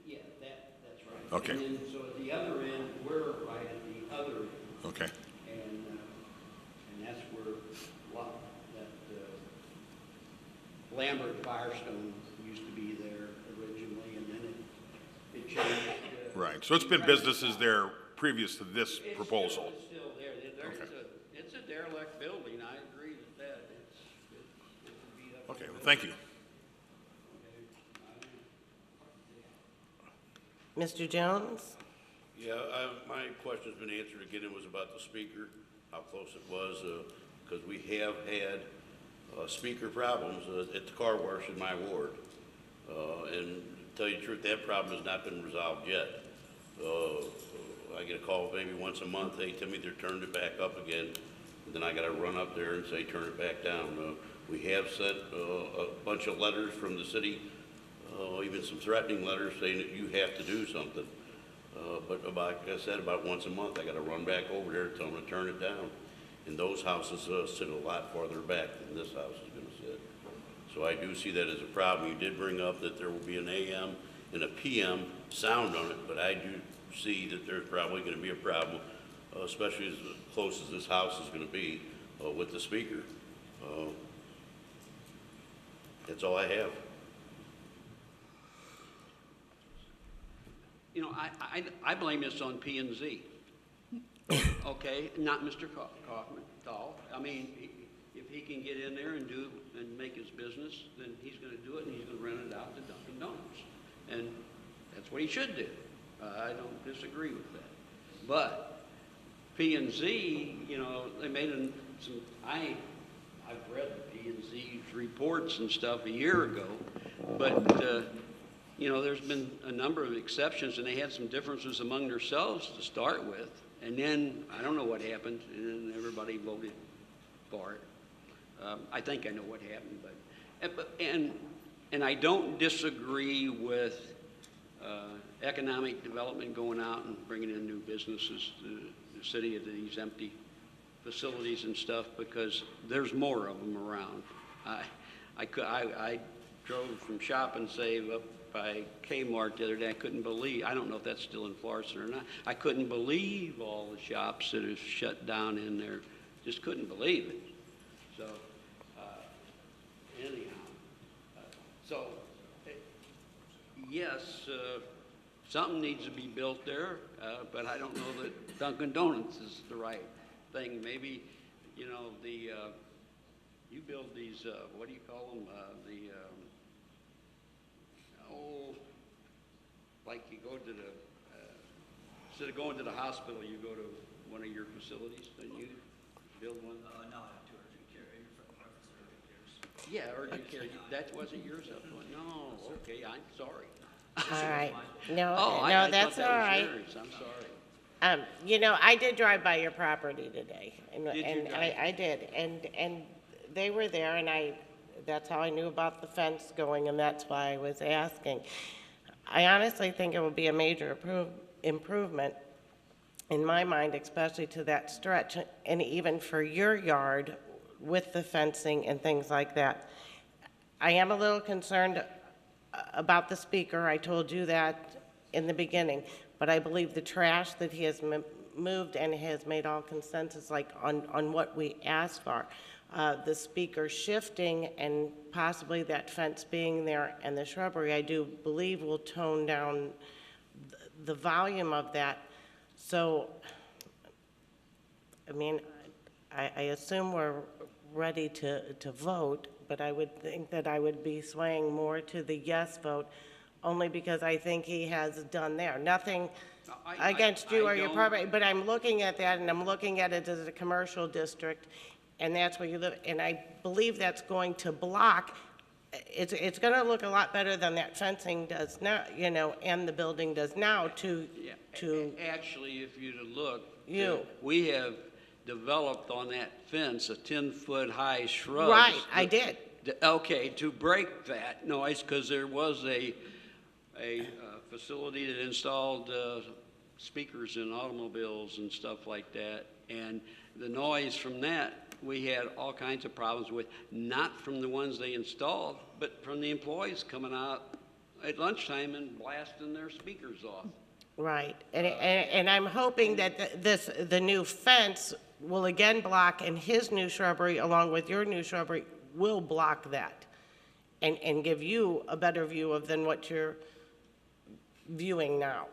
Yeah, that's right. Okay. And then, so at the other end, we're right at the other end. Okay. And that's where Lambert Firestone used to be there originally, and then it changed. Right. So it's been businesses there previous to this proposal. It's still there. It's a derelict building. I agree with that. It's a beat up. Okay, well, thank you. Mr. Jones? Yeah, my question's been answered again. It was about the speaker, how close it was, because we have had speaker problems at the car wash in my ward. And to tell you the truth, that problem has not been resolved yet. I get a call maybe once a month, hey, Timmy, they're turned it back up again. And then I got to run up there and say, turn it back down. We have sent a bunch of letters from the city, even some threatening letters saying that you have to do something. But like I said, about once a month, I got to run back over there and tell them to turn it down. And those houses sit a lot farther back than this house is going to sit. So I do see that as a problem. You did bring up that there will be an AM and a PM sound on it, but I do see that there's probably going to be a problem, especially as close as this house is going to be with the speaker. That's all I have. You know, I blame this on P&Z. Okay, not Mr. Kaufman at all. I mean, if he can get in there and make his business, then he's going to do it, and he's going to rent it out to Dunkin' Donuts. And that's what he should do. I don't disagree with that. But P&Z, you know, they made some, I've read P&Z's reports and stuff a year ago, but, you know, there's been a number of exceptions, and they had some differences among themselves to start with. And then, I don't know what happened, and then everybody voted for it. I think I know what happened, and I don't disagree with economic development going out and bringing in new businesses to the city of these empty facilities and stuff, because there's more of them around. I drove from Shop and Save up by Kmart the other day. I couldn't believe, I don't know if that's still in Florissant or not, I couldn't believe all the shops that are shut down in there. Just couldn't believe it. So, anyhow, yes, something needs to be built there, but I don't know that Dunkin' Donuts is the right thing. Maybe, you know, you build these, what do you call them? Like you go to instead of going to the hospital, you go to one of your facilities, then you build one? No, I have two urgent care. Yeah, urgent care. That wasn't yours up one? No, okay, I'm sorry. All right. No, Oh, no, I that's thought all that was right. yours. I'm sorry. You know, I did drive by your property today, and Did you drive? I did, and they were there, and that's how I knew about the fence going, and that's why I was asking. I honestly think it would be a major improvement in my mind, especially to that stretch, and even for your yard with the fencing and things like that. I am a little concerned about the speaker. I told you that in the beginning, but I believe the trash that he has moved and has made all consensus like on what we asked for. The speaker shifting and possibly that fence being there and the shrubbery, I do believe will tone down the volume of that. So, I mean, I assume we're ready to vote, but I would think that I would be swaying more to the yes vote, only because I think he has done there. Nothing against you or your property, but I'm looking at that, and I'm looking at it as a commercial district, and that's where you live, and I believe that's going to block, it's going to look a lot better than that fencing does now, you know, and the building does now to Actually, if you look, you. we have developed on that fence a 10-foot high shrub. Right, I did. Okay, to break that noise, because there was a facility that installed speakers in automobiles and stuff like that, and the noise from that we had all kinds of problems with, not from the ones they installed, but from the employees coming out at lunchtime and blasting their speakers off. Right, and I'm hoping that the new fence will again block, and his new shrubbery, along with your new shrubbery, will block that and give you a better view of than what you're viewing now.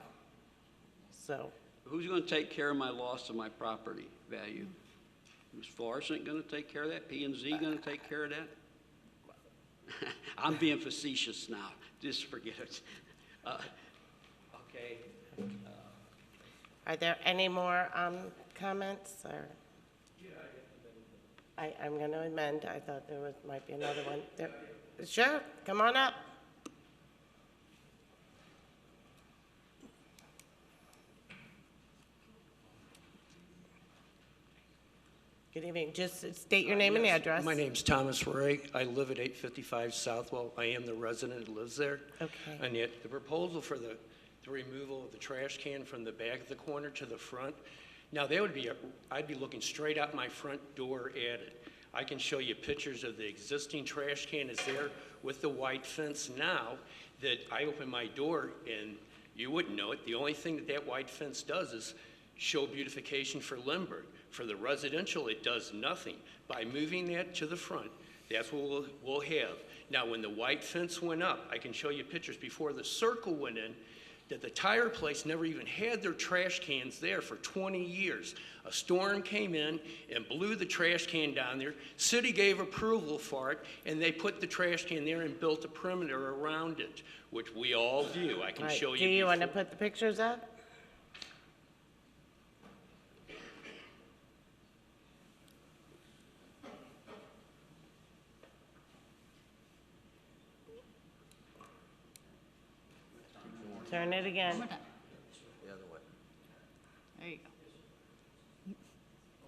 So, Who's going to take care of my loss of my property value? Is Florissant going to take care of that? P&Z going to take care of that? I'm being facetious now. Just forget it. Okay. are there any more comments, or? I'm going to amend. I thought there might be another one. There. Sure, come on up. Good evening. Just state your name and Yes. address. My name's Thomas Ray. I live at 855 Southwell. I am the resident that lives there. Okay. And yet, the proposal for the removal of the trash can from the back of the corner to the front, now that would be, I'd be looking straight out my front door at it. I can show you pictures of the existing trash can is there with the white fence now that I open my door and you wouldn't know it. The only thing that that white fence does is show beautification for Lindbergh. For the residential, it does nothing. By moving that to the front, that's what we'll have. Now, when the white fence went up, I can show you pictures before the circle went in, that the tire place never even had their trash cans there for 20 years. A storm came in and blew the trash can down there. City gave approval for it, and they put the trash can there and built a perimeter around it, which we all view. I can Right. show you. Do you want to put the pictures up? Turn it again. One more time. There you go.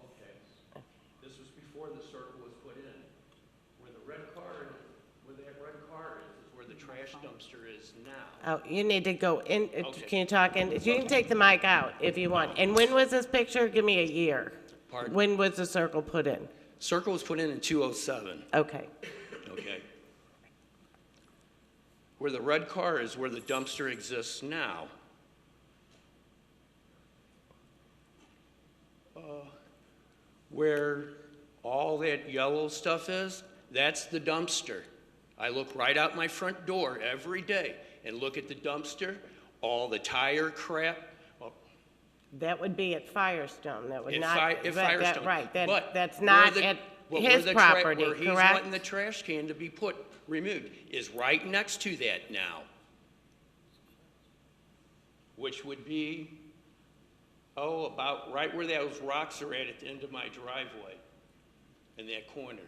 Okay. This was before the circle was put in. Where the red car, where that red car is where the trash dumpster is now. Oh, you need to go in, Okay. can you talk in, you can take the mic out if you want. And when was this picture? Give me a year. Pardon? When was the circle put in? Circle was put in 2007. Okay. Okay. Where the red car is where the dumpster exists now. Where all that yellow stuff is, that's the dumpster. I look right out my front door every day and look at the dumpster, all the tire crap. Well, That would be at Firestone, that would At not. Fi- at Firestone. Right, But that's where not the- at where his the property, where he's correct? wanting the trash can to be removed is right next to that now. Which would be, about right where those rocks are at the end of my driveway, in that corner.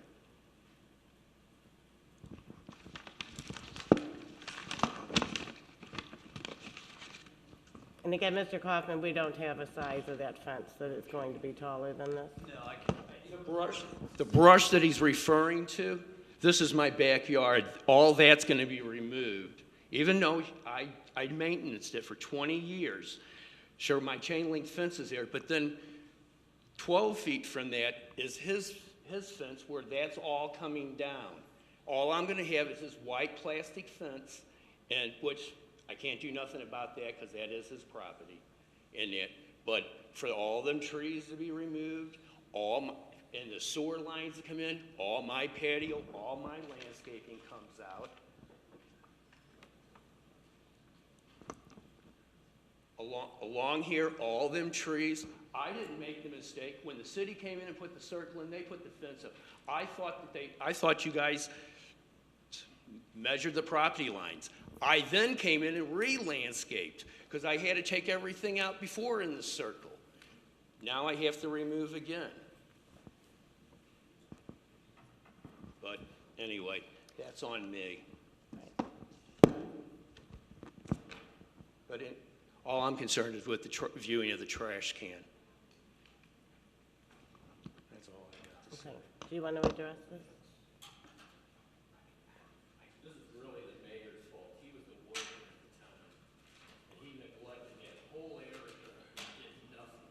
And again, Mr. Kaufman, we don't have a size of that fence that it's going to be taller than this. The brush that he's referring to, this is my backyard. All that's going to be removed. Even though I maintained it for 20 years. Sure, my chain link fence is there, but then 12 feet from that is his fence where that's all coming down. All I'm going to have is this white plastic fence, and which I can't do nothing about that because that is his property. But for all them trees to be removed, and the sewer lines to come in, all my patio, all my landscaping comes out. Along here, all them trees, I didn't make the mistake. When the city came in and put the circle in, they put the fence up. I thought you guys measured the property lines. I then came in and re-landscaped because I had to take everything out before in the circle. Now I have to remove again. But anyway, that's on me. But all I'm concerned is with the viewing of the trash can. That's all I got to say. Okay. Do you want to address this? This is really the mayor's fault. He was the warden at the time. And he neglected that whole area and did nothing.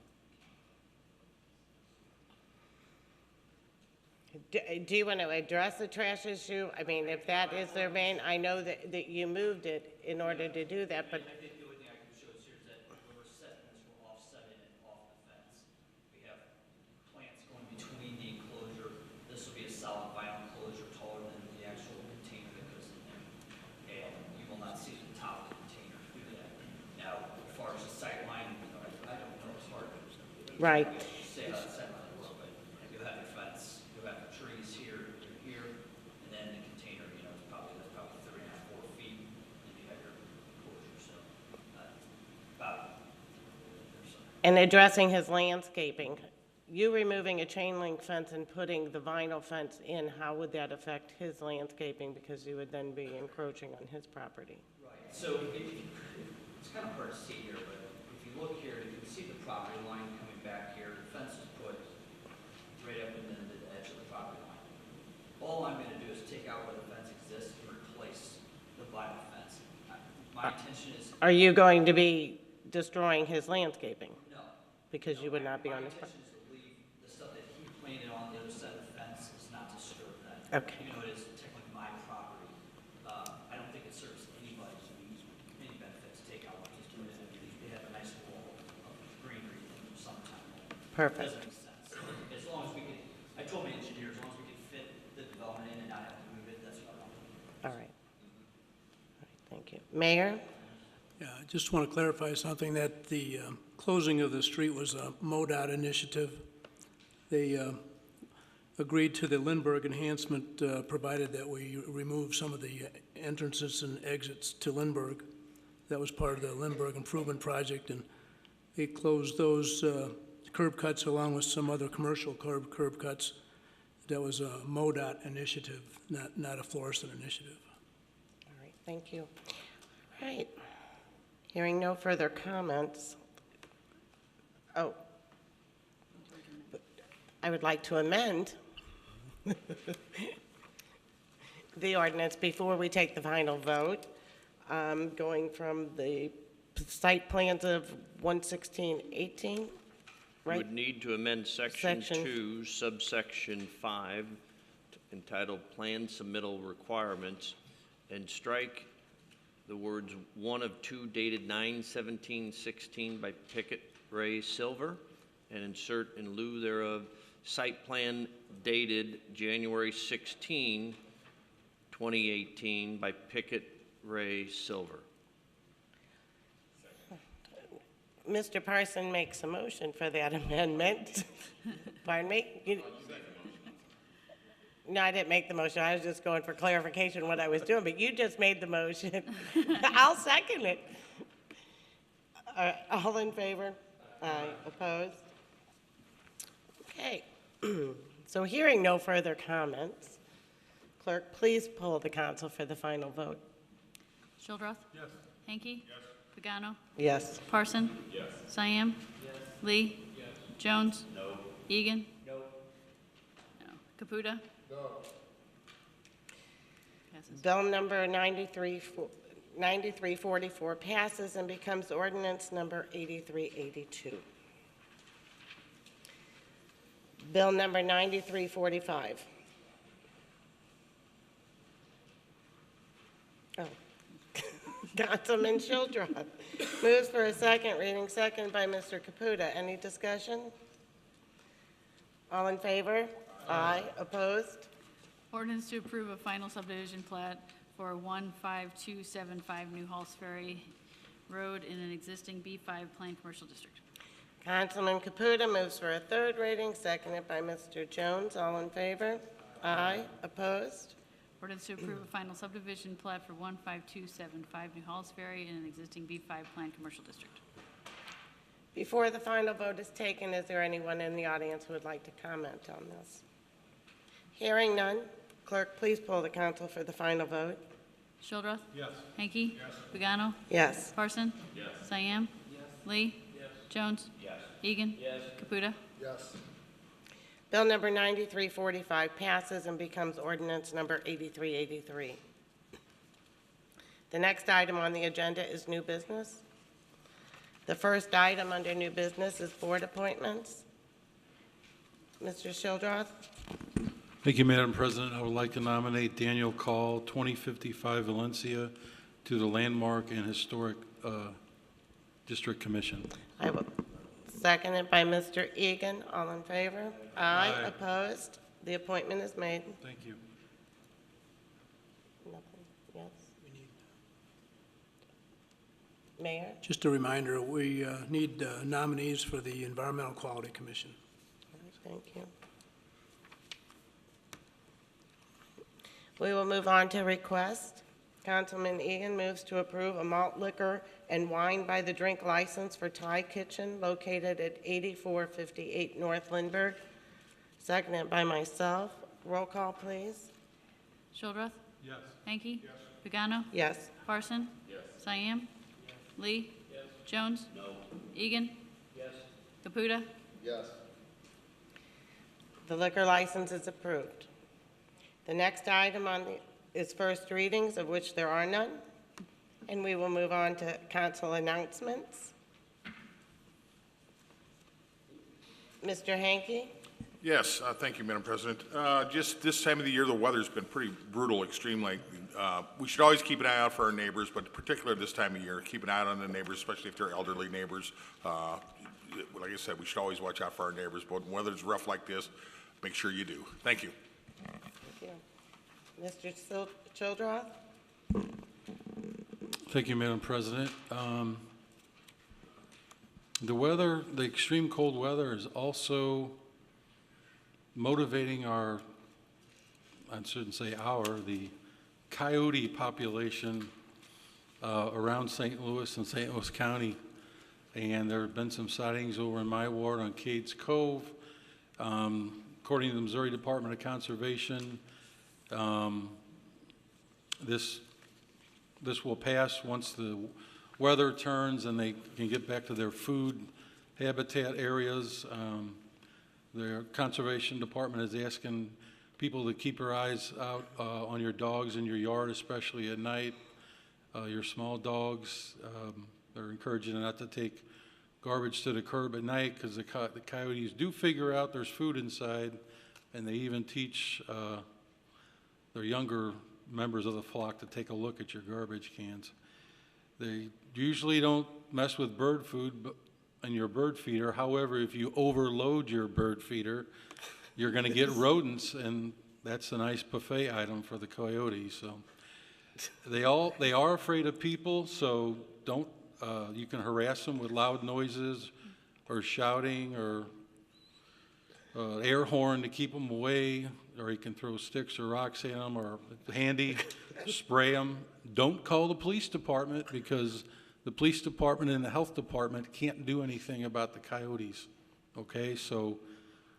Do you want to address the trash issue? I mean, if that is their main, I know that you moved it in order to do that, but I think the only thing I can show is here is that where we're setting this, we're offsetting it off the fence. We have plants going between the enclosure. This will be a solid vinyl enclosure taller than the actual container that goes in there. And you will not see the top of the container through that. Now, as far as the sight line, I don't know as far as. right. Say how the sight line works, but you'll have your fence, you'll have your trees here, and then the container, that's probably 3.5, 4 feet, and you have your enclosure, so, about there, so. And addressing his landscaping, you removing a chain link fence and putting the vinyl fence in, how would that affect his landscaping? Because you would then be encroaching on his property. Right, so it's kind of hard to see here, but if you look here, you can see the property line coming back here. The fence is put right up in the edge of the property line. All I'm going to do is take out where the fence exists and replace the vinyl fence. My intention is. Are you going to be destroying his landscaping? No. Because you would not be on his My property? intention is to leave the stuff that he planted on the other side of the fence, is not to disturb that. Okay. Even though it is technically my property, I don't think it serves anybody any benefit to take out what he's doing. They have a nice wall of greenery in the summertime. Perfect. Doesn't make sense. As long as we can, I told my engineer, as long as we can fit the development in and not have to move it, that's what I want. All right. All right, thank you. Mayor? Yeah, I just want to clarify something, that the closing of the street was a MoDOT initiative. They agreed to the Lindbergh enhancement, provided that we remove some of the entrances and exits to Lindbergh. That was part of the Lindbergh Improvement Project, and they closed those curb cuts along with some other commercial curb cuts. That was a MoDOT initiative, not a Florissant initiative. All right, thank you. All right. Hearing no further comments. Oh. I would like to amend the ordinance before we take the final vote, going from the site plans of 11618, You right? would need to amend section Section. 2, subsection 5, entitled Plan Submittal Requirements, and strike the words one of two dated 9/17/16 by Pickett Ray Silver, and insert in lieu thereof site plan dated January 16, 2018 by Pickett Ray Silver. Mr. Parson makes a motion for that amendment. Pardon me? No, I didn't make the motion. I was just going for clarification what I was doing, but you just made the motion. I'll second it. All in favor? Aye. Opposed? Okay. So hearing no further comments, clerk, please poll the council for the final vote. Shildroth. Yes. Hanky. Yes. Pagano. Yes. Parson. Yes. Siam. Yes. Lee. Yes. Jones. No. Egan. No. No. Caputa. No. Passes. Bill number 9344 passes and becomes ordinance number 8382. Bill number 9345. Oh. Councilman Childrath moves for a second reading, second by Mr. Caputa. Any discussion? All in favor? Aye. Opposed? Ordinance to approve a final subdivision plat for 15275 New Halls Ferry Road in an existing B5 Planned Commercial District. Councilman Caputa moves for a third reading, seconded by Mr. Jones. All in favor? Aye. Opposed? Ordinance to approve a final subdivision plat for 15275 New Halls Ferry in an existing B5 Planned Commercial District. Before the final vote is taken, is there anyone in the audience who would like to comment on this? Hearing none, clerk, please poll the council for the final vote. Shildroth. Yes. Hanky. Yes. Pagano. Yes. Parson. Yes. Siam. Yes. Lee. Yes. Jones. Yes. Egan. Yes. Caputa. Yes. Bill number 9345 passes and becomes ordinance number 8383. The next item on the agenda is new business. The first item under new business is board appointments. Mr. Childrath? Thank you, Madam President. I would like to nominate Daniel Call, 2055 Valencia, to the Landmark and Historic District Commission. I will second it by Mr. Egan. All in favor? Aye. Aye. Opposed? The appointment is made. Thank you. Nothing. Yes? Mayor? Just a reminder, we need nominees for the Environmental Quality Commission. Thank you. We will move on to request. Councilman Egan moves to approve a malt liquor and wine by the drink license for Thai Kitchen located at 8458 North Lindbergh. Seconded by myself. Roll call, please. Shildroth. Yes. Hanky. Yes. Pagano. Yes. Parson. Yes. Cyan. Lee. Yes. Jones. No. Egan. Yes. Caputa. Yes. The liquor license is approved. The next item on the is first readings, of which there are none. And we will move on to council announcements. Mr. Hanky? Yes, thank you, Madam President. Just this time of the year, the weather's been pretty brutal, extreme lately. We should always keep an eye out for our neighbors, but particularly this time of year, keep an eye out on the neighbors, especially if they're elderly neighbors. Like I said, we should always watch out for our neighbors, but when weather's rough like this, make sure you do. Thank you. Thank you. Mr. Childroth? Thank you, Madam President. The weather, the extreme cold weather is also motivating our, I shouldn't say the coyote population around St. Louis and St. Louis County. And there have been some sightings over in my ward on Cades Cove. According to the Missouri Department of Conservation, this will pass once the weather turns and they can get back to their food habitat areas. The Conservation Department is asking people to keep their eyes out on your dogs in your yard, especially at night. Your small dogs, they're encouraging them not to take garbage to the curb at night because the coyotes do figure out there's food inside, and they even teach their younger members of the flock to take a look at your garbage cans. They usually don't mess with bird food in your bird feeder. However, if you overload your bird feeder, you're going to get rodents, and that's a nice buffet item for the coyotes. So they are afraid of people, so don't you can harass them with loud noises or shouting or air horn to keep them away, or you can throw sticks or rocks at them, or handy, spray them. Don't call the police department because the police department and the health department can't do anything about the coyotes. Okay, so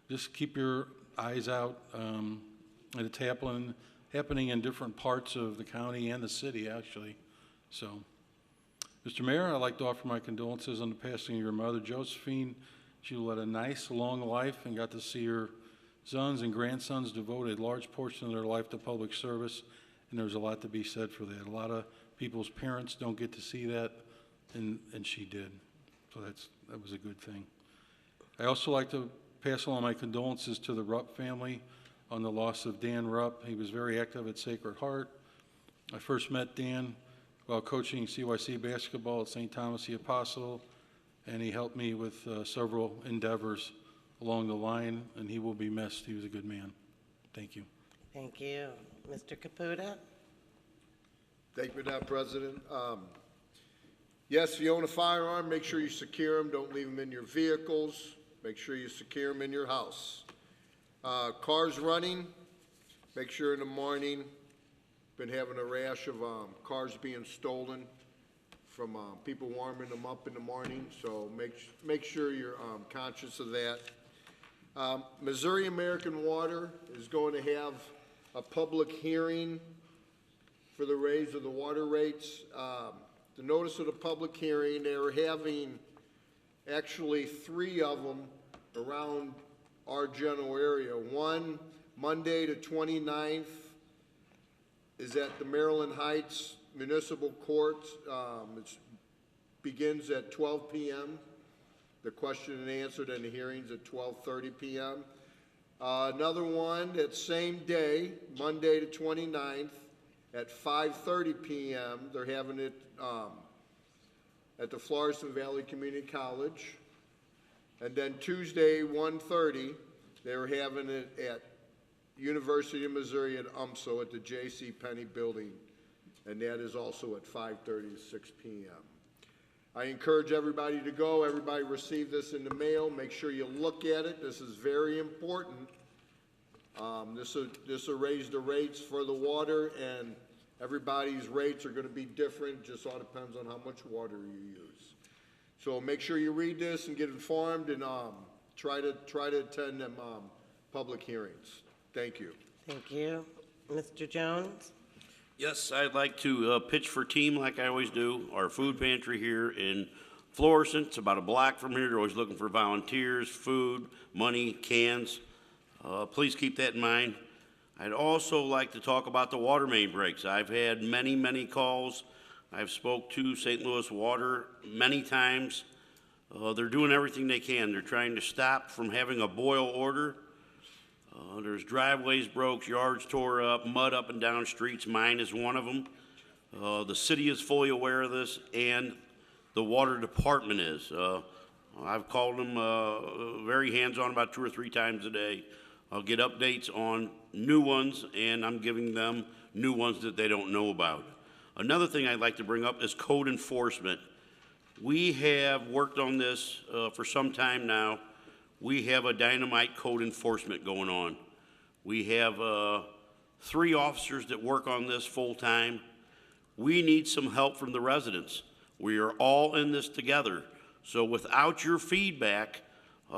just keep your eyes out. And it's happening in different parts of the county and the city, actually. So, Mr. Mayor, I'd like to offer my condolences on the passing of your mother, Josephine. She led a nice, long life and got to see her sons and grandsons devote a large portion of their life to public service, and there's a lot to be said for that. A lot of people's parents don't get to see that, and she did. So that was a good thing. I also like to pass along my condolences to the Rupp family on the loss of Dan Rupp. He was very active at Sacred Heart. I first met Dan while coaching CYC basketball at St. Thomas the Apostle, and he helped me with several endeavors along the line, and he will be missed. He was a good man. Thank you. Thank you. Mr. Caputa? Thank you, Madam President. Yes, if you own a firearm, make sure you secure them. Don't leave them in your vehicles. Make sure you secure them in your house. Cars running, make sure in the morning, been having a rash of cars being stolen from people warming them up in the morning, so make sure you're conscious of that. Missouri American Water is going to have a public hearing for the raise of the water rates. The notice of the public hearing, they're having actually 3 of them around our general area. One, Monday the 29th, is at the Maryland Heights Municipal Court. It begins at 12 p.m. The question and answer, then the hearings at 12:30 p.m. Another one that same day, Monday the 29th, at 5:30 p.m. They're having it at the Florissant Valley Community College. And then Tuesday, 1:30, they're having it at University of Missouri at UMSO at the J.C. Penney Building, and that is also at 5:30 to 6 p.m. I encourage everybody to go. Everybody receive this in the mail. Make sure you look at it. This is very important. This will raise the rates for the water, and everybody's rates are going to be different. Just all depends on how much water you use. So make sure you read this and get informed, and try to attend them public hearings. Thank you. Thank you. Mr. Jones? Yes, I'd like to pitch for team like I always do. Our food pantry here in Florissant, it's about a block from here. They're always looking for volunteers, food, money, cans. Please keep that in mind. I'd also like to talk about the water main breaks. I've had many, many calls. I've spoke to St. Louis Water many times. They're doing everything they can. They're trying to stop from having a boil order. There's driveways broke, yards tore up, mud up and down streets. Mine is one of them. The city is fully aware of this, and the water department is. I've called them very hands-on about 2 or 3 times a day. I'll get updates on new ones, and I'm giving them new ones that they don't know about. Another thing I'd like to bring up is code enforcement. We have worked on this for some time now. We have a dynamite code enforcement going on. We have 3 officers that work on this full time. We need some help from the residents. We are all in this together. So without your feedback,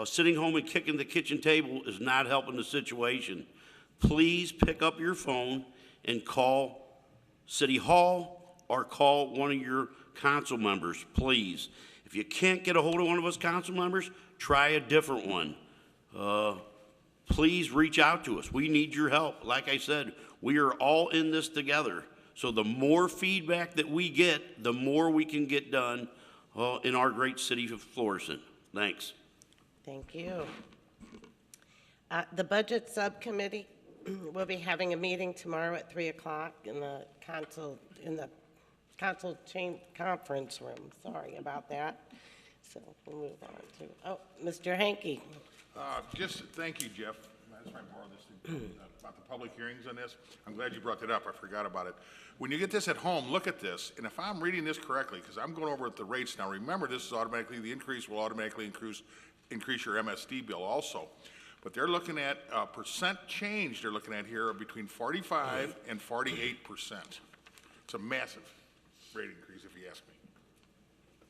sitting home and kicking the kitchen table is not helping the situation. Please pick up your phone and call City Hall or call one of your council members, please. If you can't get a hold of one of us council members, try a different one. Please reach out to us. We need your help. Like I said, we are all in this together. So the more feedback that we get, the more we can get done in our great city of Florissant. Thanks. Thank you. The Budget Subcommittee will be having a meeting tomorrow at 3 o'clock in the council conference room. Sorry about that. So we'll move on to, Mr. Hankey. Just thank you, Jeff. That's why I borrowed this thing about the public hearings on this. I'm glad you brought that up. I forgot about it. When you get this at home, look at this. And if I'm reading this correctly, because I'm going over at the rates now, remember this is automatically, the increase will automatically increase your MSD bill also. But they're looking at percent change they're looking at here of between 45 and 48%. It's a massive rate increase if you ask me.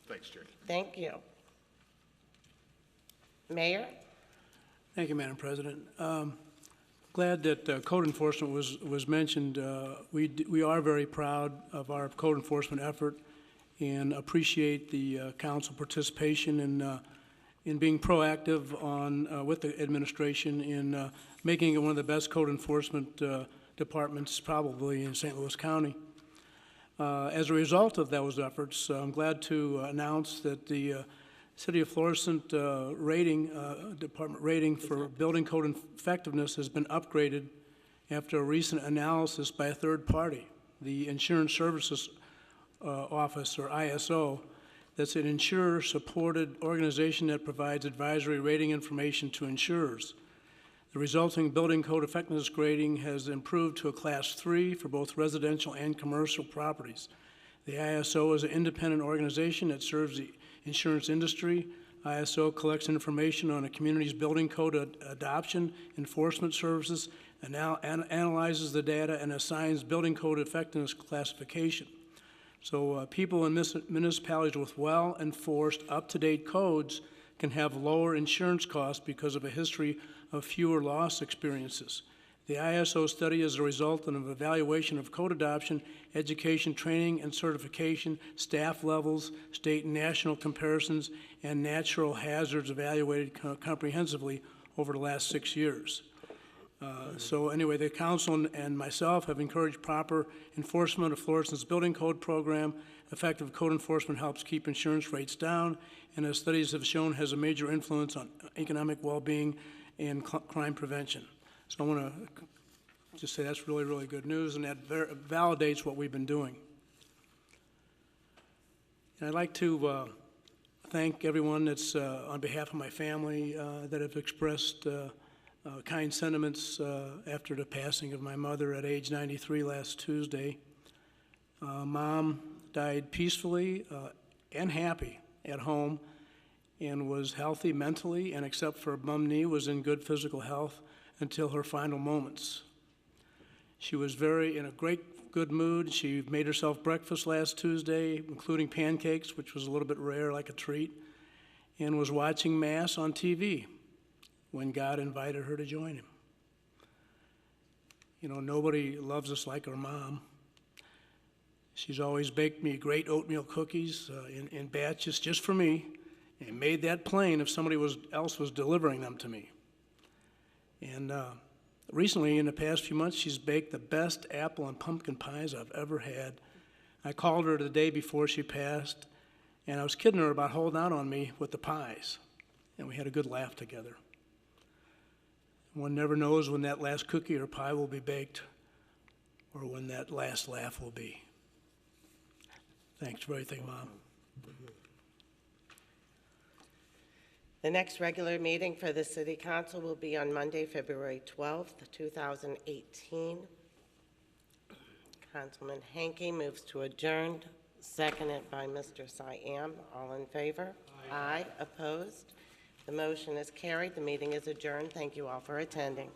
Thanks, Jake. Thank you. Mayor? Thank you, Madam President. Glad that code enforcement was mentioned. We are very proud of our code enforcement effort and appreciate the council participation in being proactive on with the administration in making it one of the best code enforcement departments probably in St. Louis County. As a result of those efforts, I'm glad to announce that the City of Florissant department rating for building code effectiveness has been upgraded after a recent analysis by a third party, the Insurance Services Office, or ISO. That's an insurer-supported organization that provides advisory rating information to insurers. The resulting building code effectiveness grading has improved to a Class 3 for both residential and commercial properties. The ISO is an independent organization that serves the insurance industry. ISO collects information on a community's building code adoption, enforcement services, and now analyzes the data and assigns building code effectiveness classification. So people in municipalities with well-enforced, up-to-date codes can have lower insurance costs because of a history of fewer loss experiences. The ISO study is a result of an evaluation of code adoption, education, training, and certification, staff levels, state and national comparisons, and natural hazards evaluated comprehensively over the last 6 years. So anyway, the council and myself have encouraged proper enforcement of Florissant's building code program. Effective code enforcement helps keep insurance rates down, and as studies have shown, has a major influence on economic well-being and crime prevention. So I want to just say that's really, really good news, and that validates what we've been doing. And I'd like to thank everyone that's, on behalf of my family, that have expressed kind sentiments after the passing of my mother at age 93 last Tuesday. Mom died peacefully and happy at home and was healthy mentally, and except for a bum knee, was in good physical health until her final moments. She was in a good mood. She made herself breakfast last Tuesday, including pancakes, which was a little bit rare, like a treat, and was watching Mass on TV when God invited her to join him. You know, nobody loves us like our mom. She's always baked me great oatmeal cookies in batches just for me, and made that plain if somebody else was delivering them to me. And recently, in the past few months, she's baked the best apple and pumpkin pies I've ever had. I called her the day before she passed, and I was kidding her about holding out on me with the pies, and we had a good laugh together. One never knows when that last cookie or pie will be baked or when that last laugh will be. Thanks for everything, Mom. The next regular meeting for the City Council will be on Monday, February 12th, 2018. Councilman Hanke moves to adjourn, seconded by Mr. Siam. All in favor? Aye. Opposed? The motion is carried. The meeting is adjourned. Thank you all for attending.